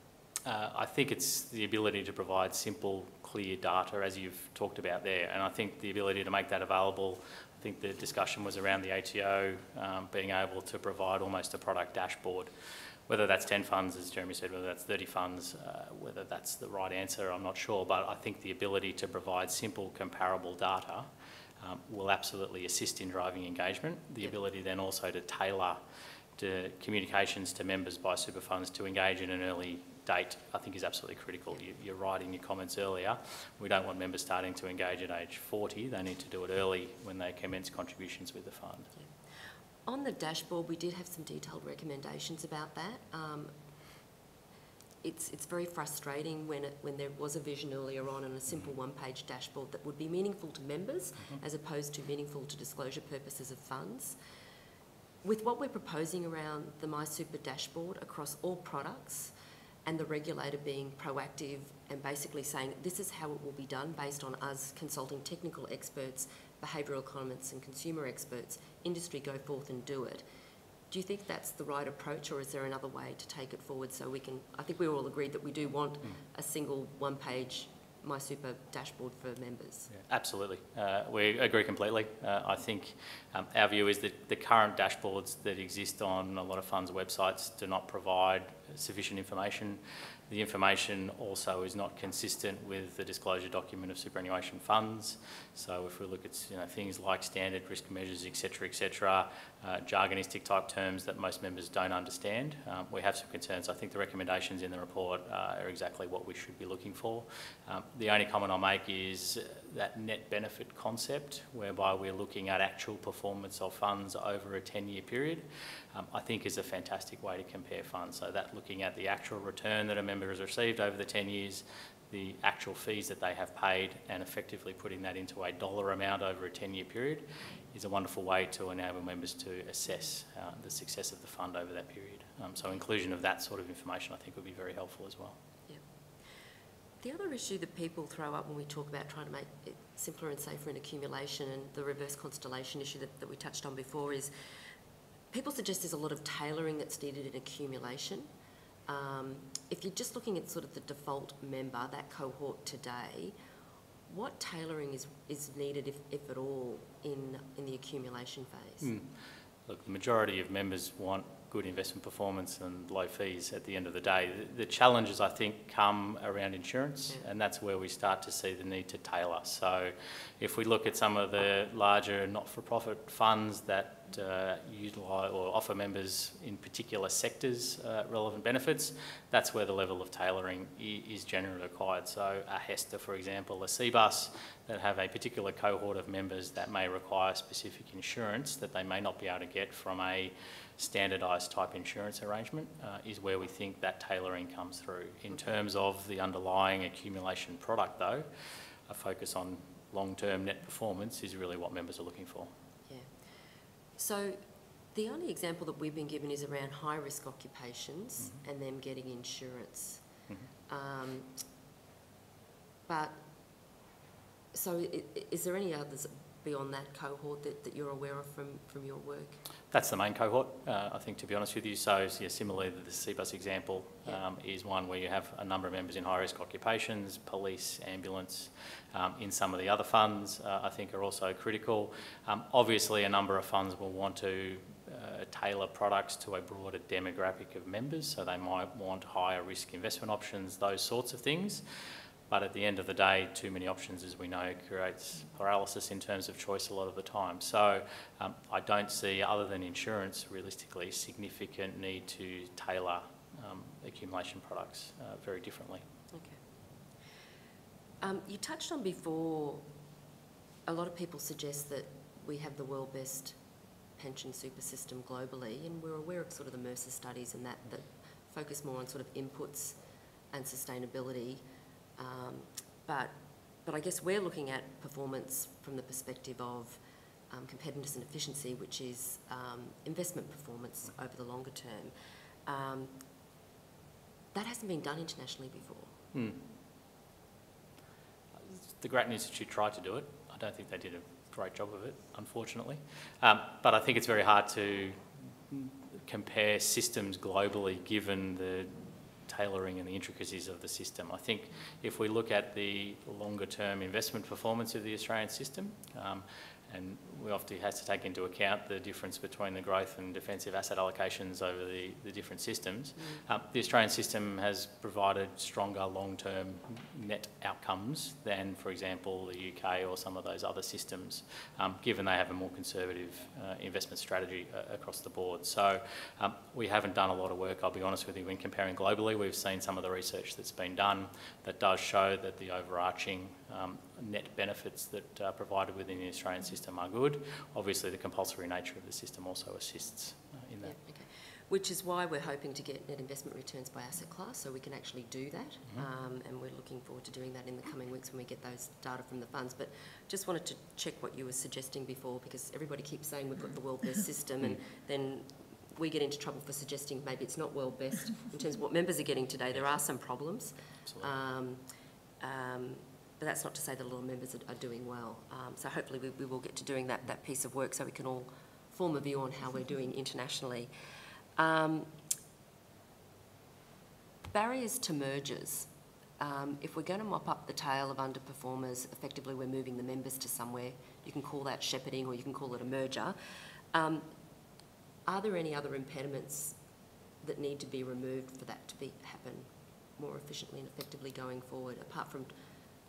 I think it's the ability to provide simple, clear data, as you've talked about there, and I think the ability to make that available. I think the discussion was around the ATO being able to provide almost a product dashboard. Whether that's 10 funds, as Jeremy said, whether that's 30 funds, whether that's the right answer, I'm not sure, but I think the ability to provide simple, comparable data will absolutely assist in driving engagement. The ability then also to tailor to communications to members by super funds to engage in an early date, I think is absolutely critical. You're right in your comments earlier. We don't want members starting to engage at age 40. They need to do it early when they commence contributions with the fund. Yeah. On the dashboard, we did have some detailed recommendations about that. It's very frustrating when there was a vision earlier on and a simple one-page dashboard that would be meaningful to members as opposed to meaningful to disclosure purposes of funds. With what we're proposing around the MySuper dashboard across all products and the regulator being proactive and basically saying this is how it will be done based on us consulting technical experts, behavioural economists and consumer experts, industry go forth and do it. Do you think that's the right approach, or is there another way to take it forward so we can, I think we're all agreed that we do want a single one-page MySuper dashboard for members. Yeah, absolutely. We agree completely. I think our view is that the current dashboards that exist on a lot of funds' websites do not provide sufficient information. The information also is not consistent with the disclosure document of superannuation funds. So if we look at things like standard risk measures, etc., jargonistic type terms that most members don't understand, we have some concerns. I think the recommendations in the report are exactly what we should be looking for. The only comment I'll make is that net benefit concept, whereby we're looking at actual performance of funds over a 10-year period, I think is a fantastic way to compare funds. So that looking at the actual return that a member has received over the 10 years, the actual fees that they have paid, and effectively putting that into a dollar amount over a 10-year period is a wonderful way to enable members to assess the success of the fund over that period. So inclusion of that sort of information I think would be very helpful as well. Yeah. The other issue that people throw up when we talk about trying to make it simpler and safer in accumulation, and the reverse constellation issue that we touched on before, is people suggest there's a lot of tailoring that's needed in accumulation. If you're just looking at sort of the default member, that cohort today, what tailoring is needed, if at all, in the accumulation phase? Look, the majority of members want good investment performance and low fees at the end of the day. The challenges, I think, come around insurance, and that's where we start to see the need to tailor. So if we look at some of the larger not-for-profit funds that utilise or offer members in particular sectors relevant benefits, that's where the level of tailoring is generally required. So a HESTA, for example, a CBUS, that have a particular cohort of members that may require specific insurance that they may not be able to get from a standardised type insurance arrangement, is where we think that tailoring comes through. In terms of the underlying accumulation product though, a focus on long-term net performance is really what members are looking for. Yeah. So the only example that we've been given is around high-risk occupations and them getting insurance. But so is there any others beyond that cohort that you're aware of from your work? That's the main cohort, I think, to be honest with you. So yeah, similarly, the CBUS example is one where you have a number of members in high-risk occupations, police, ambulance. In some of the other funds, I think, are also critical. Obviously, a number of funds will want to tailor products to a broader demographic of members, so they might want higher risk investment options, those sorts of things. But at the end of the day, too many options, as we know, creates paralysis in terms of choice a lot of the time. So I don't see, other than insurance, realistically, significant need to tailor accumulation products very differently. Okay. You touched on before, a lot of people suggest that we have the world's best pension super system globally, and we're aware of sort of the Mercer studies and that focus more on sort of inputs and sustainability. But I guess we're looking at performance from the perspective of competitiveness and efficiency, which is investment performance over the longer term. That hasn't been done internationally before. The Grattan Institute tried to do it. I don't think they did a great job of it, unfortunately. But I think it's very hard to compare systems globally given the tailoring and the intricacies of the system. I think if we look at the longer term investment performance of the Australian system, and we often have to take into account the difference between the growth and defensive asset allocations over the different systems. The Australian system has provided stronger long-term net outcomes than, for example, the UK or some of those other systems, given they have a more conservative investment strategy across the board. So we haven't done a lot of work, I'll be honest with you, when comparing globally. We've seen some of the research that's been done that does show that the overarching net benefits that are provided within the Australian system are good. Obviously, the compulsory nature of the system also assists in that. Yeah, okay. Which is why we're hoping to get net investment returns by asset class, so we can actually do that. And we're looking forward to doing that in the coming weeks when we get those data from the funds. But just wanted to check what you were suggesting before, because everybody keeps saying we've got the world best system, and then we get into trouble for suggesting maybe it's not world best in terms of what members are getting today. There are some problems. But that's not to say that a lot of members are doing well. So hopefully we will get to doing that piece of work so we can all form a view on how we're doing internationally. Barriers to mergers. If we're going to mop up the tail of underperformers, effectively we're moving the members to somewhere. You can call that shepherding or you can call it a merger. Are there any other impediments that need to be removed for that to happen more efficiently and effectively going forward, apart from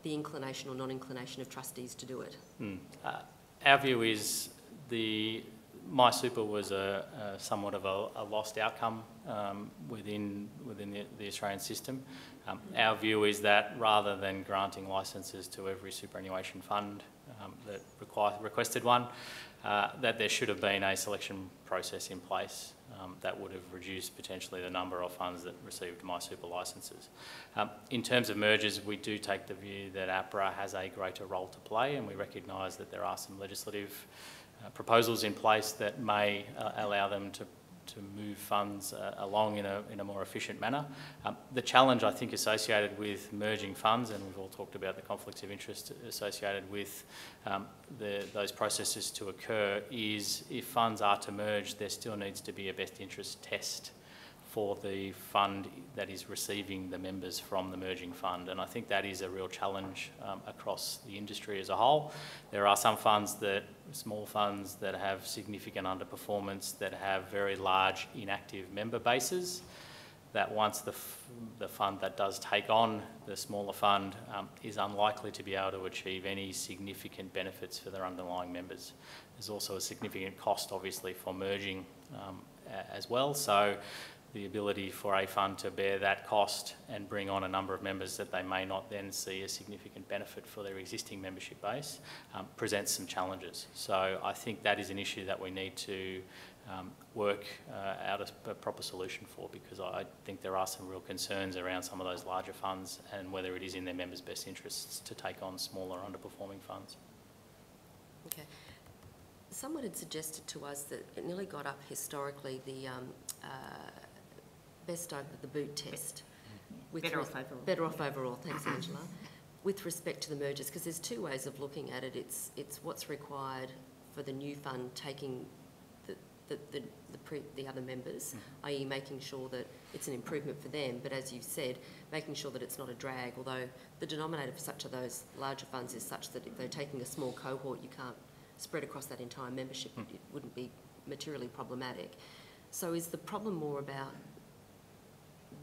the inclination or non-inclination of trustees to do it? Our view is MySuper was somewhat of a lost outcome within the Australian system. Our view is that rather than granting licences to every superannuation fund that requested one, that there should have been a selection process in place that would have reduced potentially the number of funds that received MySuper licences. In terms of mergers, we do take the view that APRA has a greater role to play, and we recognise that there are some legislative proposals in place that may allow them to move funds along in a more efficient manner. The challenge, I think, associated with merging funds, and we've all talked about the conflicts of interest associated with those processes to occur, is if funds are to merge, there still needs to be a best interest test for the fund that is receiving the members from the merging fund. And I think that is a real challenge across the industry as a whole. There are some small funds that have significant underperformance, that have very large inactive member bases, that once the fund that does take on the smaller fund is unlikely to be able to achieve any significant benefits for their underlying members. There's also a significant cost, obviously, for merging as well. So the ability for a fund to bear that cost and bring on a number of members that they may not then see a significant benefit for their existing membership base presents some challenges. So I think that is an issue that we need to work out a proper solution for, because I think there are some real concerns around some of those larger funds and whether it is in their members' best interests to take on smaller underperforming funds. Okay. Someone had suggested to us that it nearly got up historically the best over the boot test. Better off overall. Better off overall, thanks Angela. With respect to the mergers, because there's two ways of looking at it. It's what's required for the new fund taking the other members, i.e. making sure that it's an improvement for them, but as you've said, making sure that it's not a drag, although the denominator for such of those larger funds is such that if they're taking a small cohort, you can't spread across that entire membership. It wouldn't be materially problematic. So is the problem more about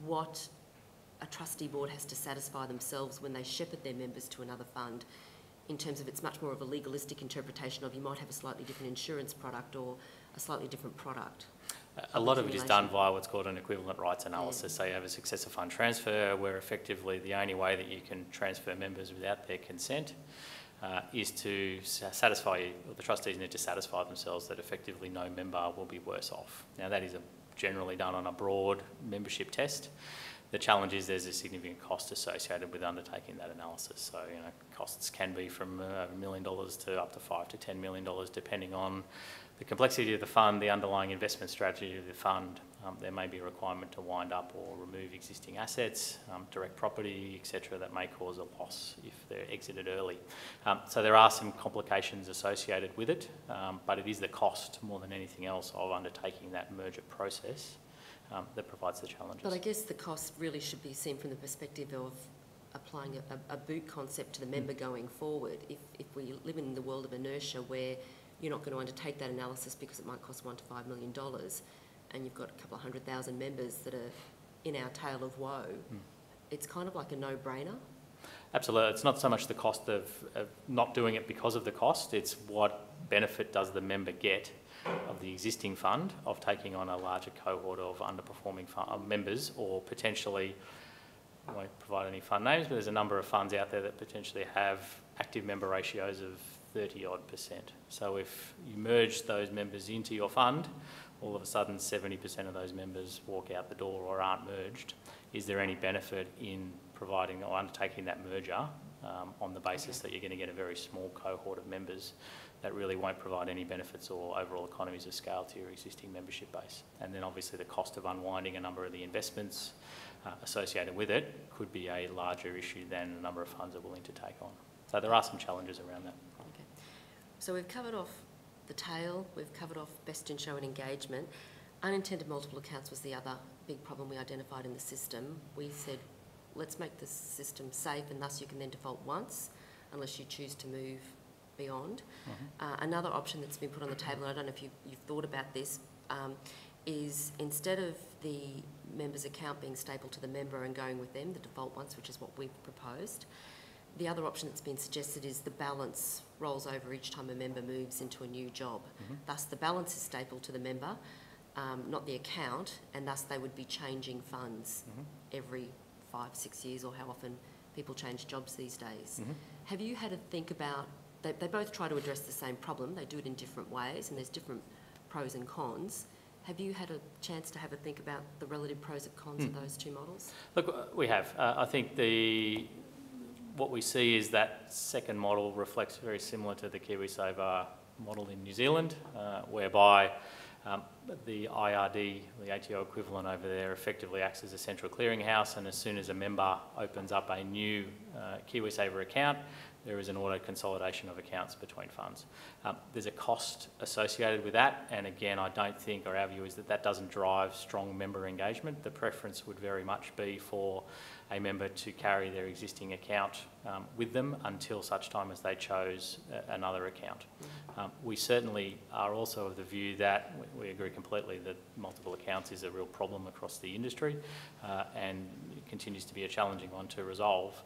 what a trustee board has to satisfy themselves when they shepherd their members to another fund, in terms of it's much more of a legalistic interpretation of you might have a slightly different insurance product or a slightly different product? A lot of it is done via what's called an equivalent rights analysis. So you have a successor fund transfer where effectively the only way that you can transfer members without their consent is to satisfy, or the trustees need to satisfy themselves that effectively no member will be worse off. Now that is generally done on a broad membership test. The challenge is there's a significant cost associated with undertaking that analysis. So, costs can be from $1 million to up to $5 to $10 million, depending on the complexity of the fund, the underlying investment strategy of the fund. There may be a requirement to wind up or remove existing assets, direct property, etc., that may cause a loss if they're exited early. So there are some complications associated with it, but it is the cost more than anything else of undertaking that merger process that provides the challenges. But I guess the cost really should be seen from the perspective of applying a boot concept to the member going forward. If we live in the world of inertia where you're not going to undertake that analysis because it might cost $1 to $5 million, and you've got a couple of 100,000 members that are in our tale of woe, it's kind of like a no-brainer. Absolutely. It's not so much the cost of not doing it because of the cost, it's what benefit does the member get of the existing fund of taking on a larger cohort of underperforming members, or potentially, I won't provide any fund names, but there's a number of funds out there that potentially have active member ratios of 30-odd%. So if you merge those members into your fund, all of a sudden 70% of those members walk out the door or aren't merged. Is there any benefit in providing or undertaking that merger on the basis that you're going to get a very small cohort of members that really won't provide any benefits or overall economies of scale to your existing membership base? And then obviously the cost of unwinding a number of the investments associated with it could be a larger issue than a number of funds are willing to take on. So there are some challenges around that. Okay. So we've covered off the tail, we've covered off best in show and engagement. Unintended multiple accounts was the other big problem we identified in the system. We said, let's make the system safe, and thus you can then default once, unless you choose to move beyond. Another option that's been put on the table, and I don't know if you've thought about this, is instead of the member's account being stable to the member and going with them, the default ones, which is what we've proposed. The other option that's been suggested is the balance rolls over each time a member moves into a new job. Thus, the balance is stable to the member, not the account, and thus they would be changing funds every 5-6 years, or how often people change jobs these days. Have you had a think about, they both try to address the same problem, they do it in different ways, and there's different pros and cons. Have you had a chance to have a think about the relative pros and cons of those two models? Look, we have. I think what we see is that second model reflects very similar to the KiwiSaver model in New Zealand, whereby the IRD, the ATO equivalent over there, effectively acts as a central clearinghouse, and as soon as a member opens up a new KiwiSaver account, there is an auto consolidation of accounts between funds. There's a cost associated with that, and again, I don't think, or our view is that that doesn't drive strong member engagement. The preference would very much be for a member to carry their existing account with them until such time as they chose another account. We certainly are also of the view that we agree completely that multiple accounts is a real problem across the industry and it continues to be a challenging one to resolve.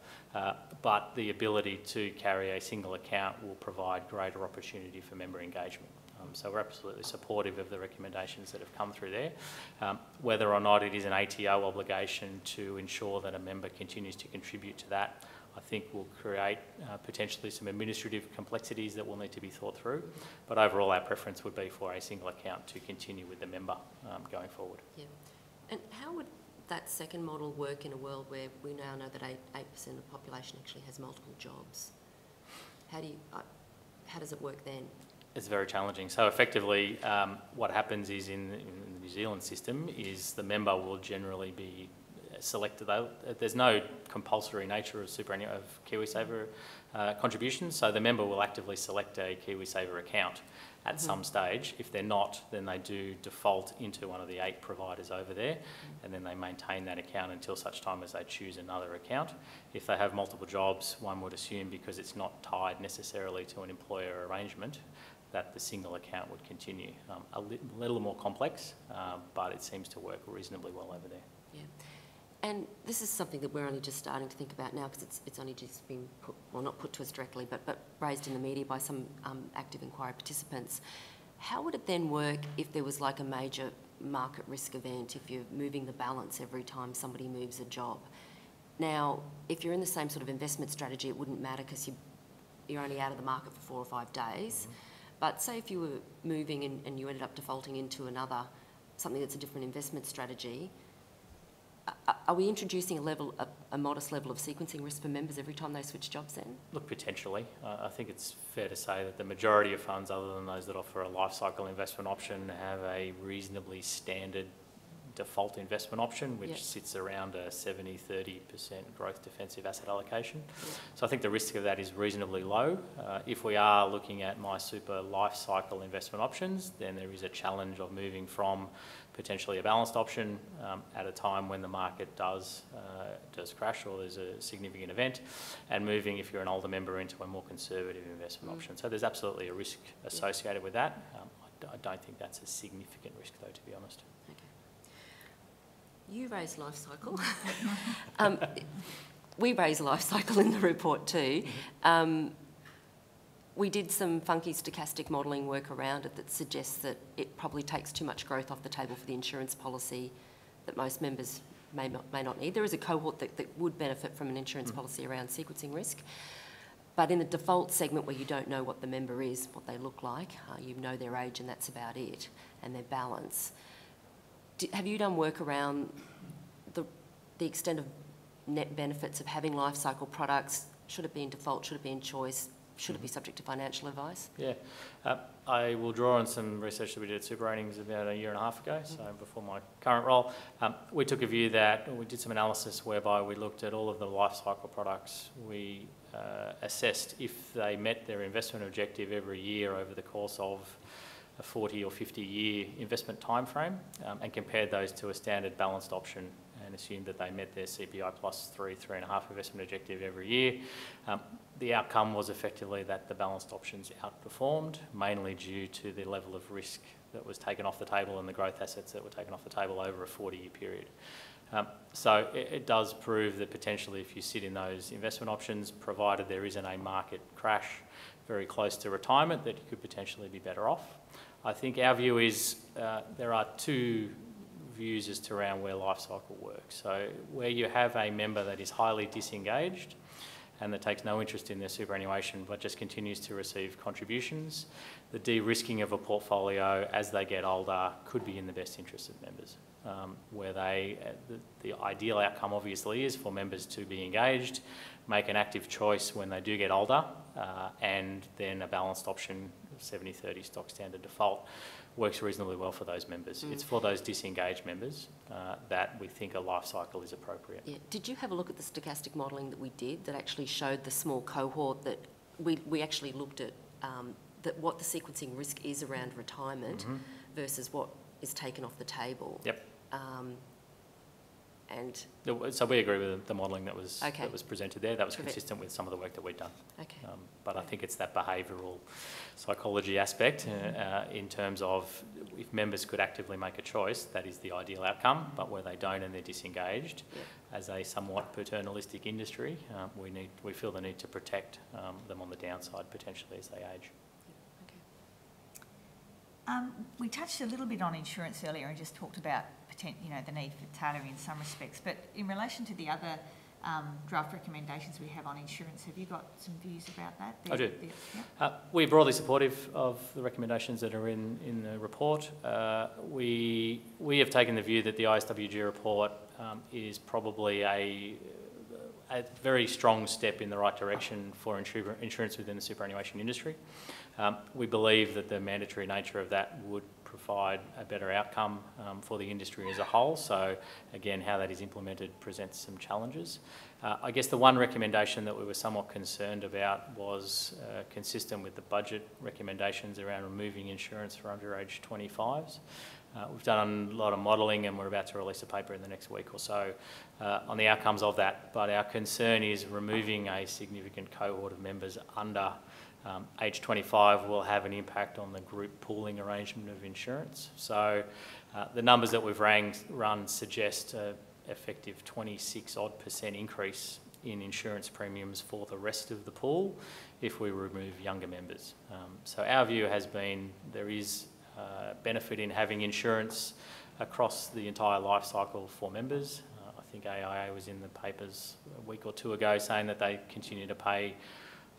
But the ability to carry a single account will provide greater opportunity for member engagement. So we're absolutely supportive of the recommendations that have come through there. Whether or not it is an ATO obligation to ensure that a member continues to contribute to that, I think will create potentially some administrative complexities that will need to be thought through. But overall, our preference would be for a single account to continue with the member going forward. Yeah. And how would that second model work in a world where we now know that 8% of the population actually has multiple jobs? How does it work then? It's very challenging. So effectively, what happens is in the New Zealand system is the member will generally be selected. There's no compulsory nature of KiwiSaver contributions, so the member will actively select a KiwiSaver account at some stage. If they're not, then they do default into one of the 8 providers over there, and then they maintain that account until such time as they choose another account. If they have multiple jobs, one would assume, because it's not tied necessarily to an employer arrangement, that the single account would continue. A little more complex, but it seems to work reasonably well over there. Yeah. And this is something that we're only just starting to think about now, because it's only just been put, well, not put to us directly, but raised in the media by some active inquiry participants. How would it then work if there was like a major market risk event, if you're moving the balance every time somebody moves a job? Now, if you're in the same sort of investment strategy, it wouldn't matter because you're only out of the market for 4 or 5 days. But say if you were moving and you ended up defaulting into something that's a different investment strategy, are we introducing a modest level of sequencing risk for members every time they switch jobs then? Look, potentially. I think it's fair to say that the majority of funds, other than those that offer a life cycle investment option, have a reasonably standard default investment option, which sits around a 70-30% growth defensive asset allocation. So I think the risk of that is reasonably low. If we are looking at MySuper life cycle investment options, then there is a challenge of moving from potentially a balanced option at a time when the market does crash or there's a significant event, and moving, if you're an older member, into a more conservative investment option. So there's absolutely a risk associated with that. I don't think that's a significant risk, though, to be honest. You raise life cycle. We raise life cycle in the report too. We did some funky stochastic modelling work around it that suggests that it probably takes too much growth off the table for the insurance policy that most members may not need. There is a cohort that would benefit from an insurance policy around sequencing risk. But in the default segment where you don't know what the member is, what they look like, you know their age and that's about it, and their balance. Have you done work around the extent of net benefits of having life cycle products? Should it be in default? Should it be in choice? Should it be subject to financial advice? Yeah. I will draw on some research that we did at Superannuation about 1.5 years ago, so before my current role. We took a view that we did some analysis whereby we looked at all of the life cycle products. We assessed if they met their investment objective every year over the course of a 40 or 50 year investment time frame, and compared those to a standard balanced option and assumed that they met their CPI plus 3.5 investment objective every year. The outcome was effectively that the balanced options outperformed, mainly due to the level of risk that was taken off the table and the growth assets that were taken off the table over a 40-year period. So it does prove that potentially if you sit in those investment options, provided there isn't a market crash very close to retirement, that you could potentially be better off. I think our view is there are two views as to around where life cycle works. So where you have a member that is highly disengaged and that takes no interest in their superannuation but just continues to receive contributions, the de-risking of a portfolio as they get older could be in the best interest of members. Where the ideal outcome obviously is for members to be engaged, make an active choice when they do get older, and then a balanced option, 70-30 stock standard default, works reasonably well for those members. It's for those disengaged members that we think a life cycle is appropriate. Yeah. Did you have a look at the stochastic modelling that we did that actually showed the small cohort that we actually looked at that what the sequencing risk is around retirement versus what is taken off the table? Yep. And so we agree with the modelling that was okay. that was presented there. That was Perfect. consistent with some of the work that we'd done. Okay. But I think it's that behavioural psychology aspect in terms of if members could actively make a choice, that is the ideal outcome. But where they don't and they're disengaged, as a somewhat paternalistic industry, we feel the need to protect them on the downside potentially as they age. We touched a little bit on insurance earlier and just talked about the need for tailoring in some respects. But in relation to the other draft recommendations we have on insurance, have you got some views about that? I do. We're broadly supportive of the recommendations that are in the report. We have taken the view that the ISWG report is probably a very strong step in the right direction for insurance within the superannuation industry. We believe that the mandatory nature of that would provide a better outcome for the industry as a whole. So again, how that is implemented presents some challenges. I guess the one recommendation that we were somewhat concerned about was consistent with the budget recommendations around removing insurance for underage 25s. We've done a lot of modelling and we're about to release a paper in the next week or so on the outcomes of that. But our concern is removing a significant cohort of members under age 25 will have an impact on the group pooling arrangement of insurance. So the numbers that we've run suggest an effective 26% increase in insurance premiums for the rest of the pool if we remove younger members. So our view has been there is benefit in having insurance across the entire life cycle for members. I think AIA was in the papers a week or two ago saying that they continue to pay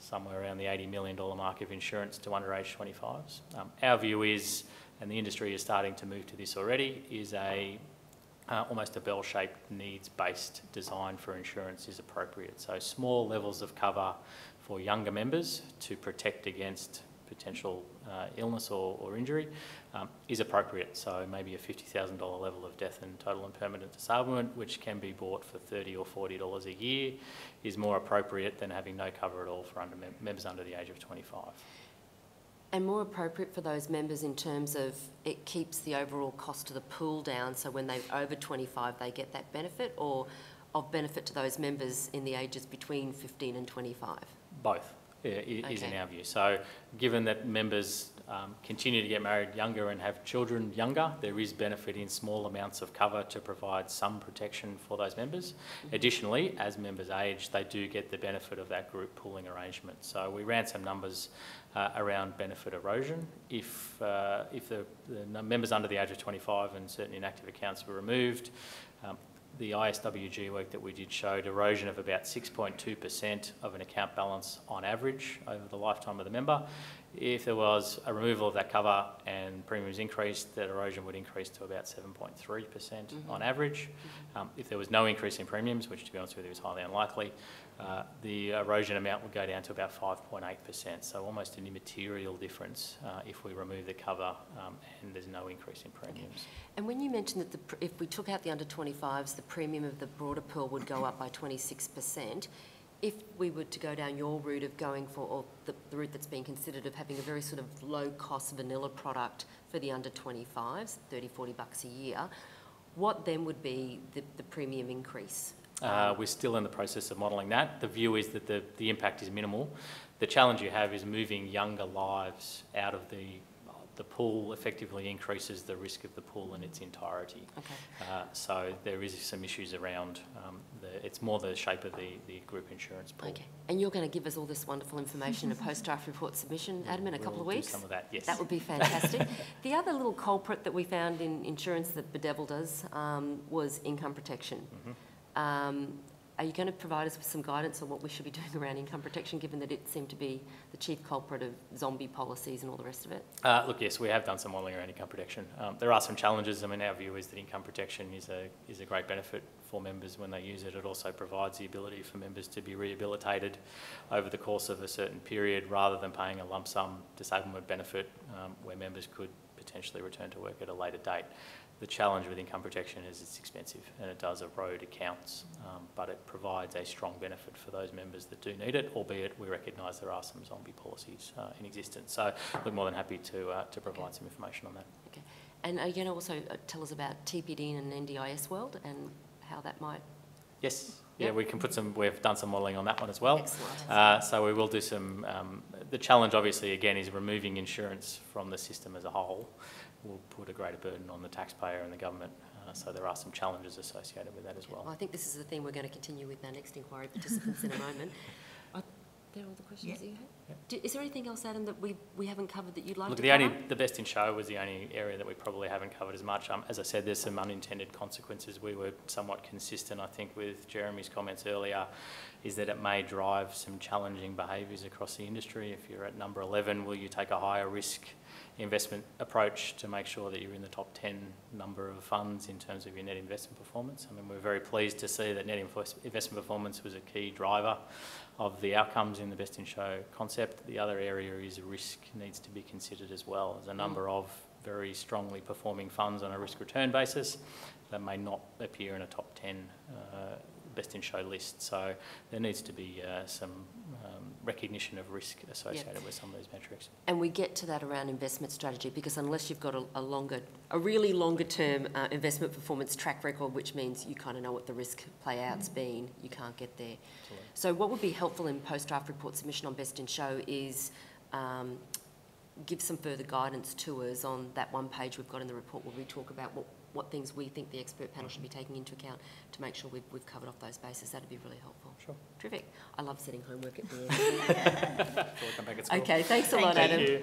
somewhere around the $80 million mark of insurance to underage 25s. Our view is, and the industry is starting to move to this already, is almost a bell-shaped needs-based design for insurance is appropriate. So small levels of cover for younger members to protect against potential illness or injury is appropriate. So maybe a $50,000 level of death and total and permanent disablement, which can be bought for $30 or $40 a year, is more appropriate than having no cover at all for members under the age of 25. And more appropriate for those members in terms of it keeps the overall cost of the pool down, so when they're over 25 they get that benefit, or of benefit to those members in the ages between 15 and 25? Both. Is in our view. So given that members continue to get married younger and have children younger, there is benefit in small amounts of cover to provide some protection for those members. Additionally, as members age, they do get the benefit of that group pooling arrangement. So we ran some numbers around benefit erosion. If the members under the age of 25 and certain inactive accounts were removed, the ISWG work that we did showed erosion of about 6.2% of an account balance on average over the lifetime of the member. If there was a removal of that cover and premiums increased, that erosion would increase to about 7.3% on average. If there was no increase in premiums, which to be honest with you is highly unlikely, the erosion amount would go down to about 5.8%. So almost an immaterial difference if we remove the cover and there's no increase in premiums. Okay. And when you mentioned that if we took out the under 25s, the premium of the broader pool would go up by 26%. If we were to go down your route of going for, or the route that's being considered of having a very sort of low-cost vanilla product for the under 25s, $30, $40 a year, what then would be the premium increase? We're still in the process of modelling that. The view is that the impact is minimal. The challenge you have is moving younger lives out of the pool effectively increases the risk of the pool in its entirety. Okay. So there is some issues around, it's more the shape of the group insurance pool. Okay. And you're going to give us all this wonderful information in a post-draft report submission, Adam, in a couple of weeks? We'll do some of that, yes. That would be fantastic. The other little culprit that we found in insurance that bedeviled us was income protection. Are you going to provide us with some guidance on what we should be doing around income protection, given that it seemed to be the chief culprit of zombie policies and all the rest of it? Look, yes, we have done some modelling around income protection. There are some challenges. I mean, our view is that income protection is a great benefit for members when they use it. It also provides the ability for members to be rehabilitated over the course of a certain period, rather than paying a lump sum disablement benefit where members could potentially return to work at a later date. The challenge with income protection is it's expensive and it does erode accounts, but it provides a strong benefit for those members that do need it, albeit we recognise there are some zombie policies in existence. So we're more than happy to provide some information on that. Okay. And are you going to also tell us about TPD and NDIS world and how that might... Yes. Yeah, we can we've done some modelling on that one as well. Excellent. So we will do some, the challenge obviously again is removing insurance from the system as a whole will put a greater burden on the taxpayer and the government. So there are some challenges associated with that as well. Well, I think this is the theme we're going to continue with our next inquiry participants in a moment. Are there all the questions that you have? Is there anything else, Adam, that we haven't covered that you'd like to cover? The best in show was the only area that we probably haven't covered as much. As I said, there's some unintended consequences. We were somewhat consistent, I think, with Jeremy's comments earlier, is that it may drive some challenging behaviours across the industry. If you're at number 11, will you take a higher risk investment approach to make sure that you're in the top 10 number of funds in terms of your net investment performance? I mean, we're very pleased to see that net investment performance was a key driver of the outcomes in the best in show concept. The other area is risk needs to be considered as well. There's a number of very strongly performing funds on a risk return basis that may not appear in a top 10 best in show list. So there needs to be some recognition of risk associated with some of these metrics. And we get to that around investment strategy, because unless you've got a really longer term investment performance track record, which means you kind of know what the risk play out's been, you can't get there. Absolutely. So what would be helpful in post-draft report submission on best in show is give some further guidance to us on that one page we've got in the report where we talk about what things we think the expert panel should be taking into account to make sure we've covered off those bases. That'd be really helpful. Sure. Terrific. I love setting homework at the end. Okay, thanks a lot, Adam.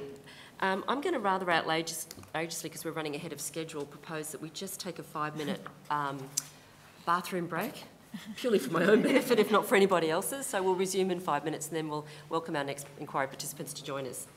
I'm going to rather outrageously, because we're running ahead of schedule, propose that we just take a 5-minute bathroom break, purely for my own benefit, if not for anybody else's. So we'll resume in 5 minutes and then we'll welcome our next inquiry participants to join us.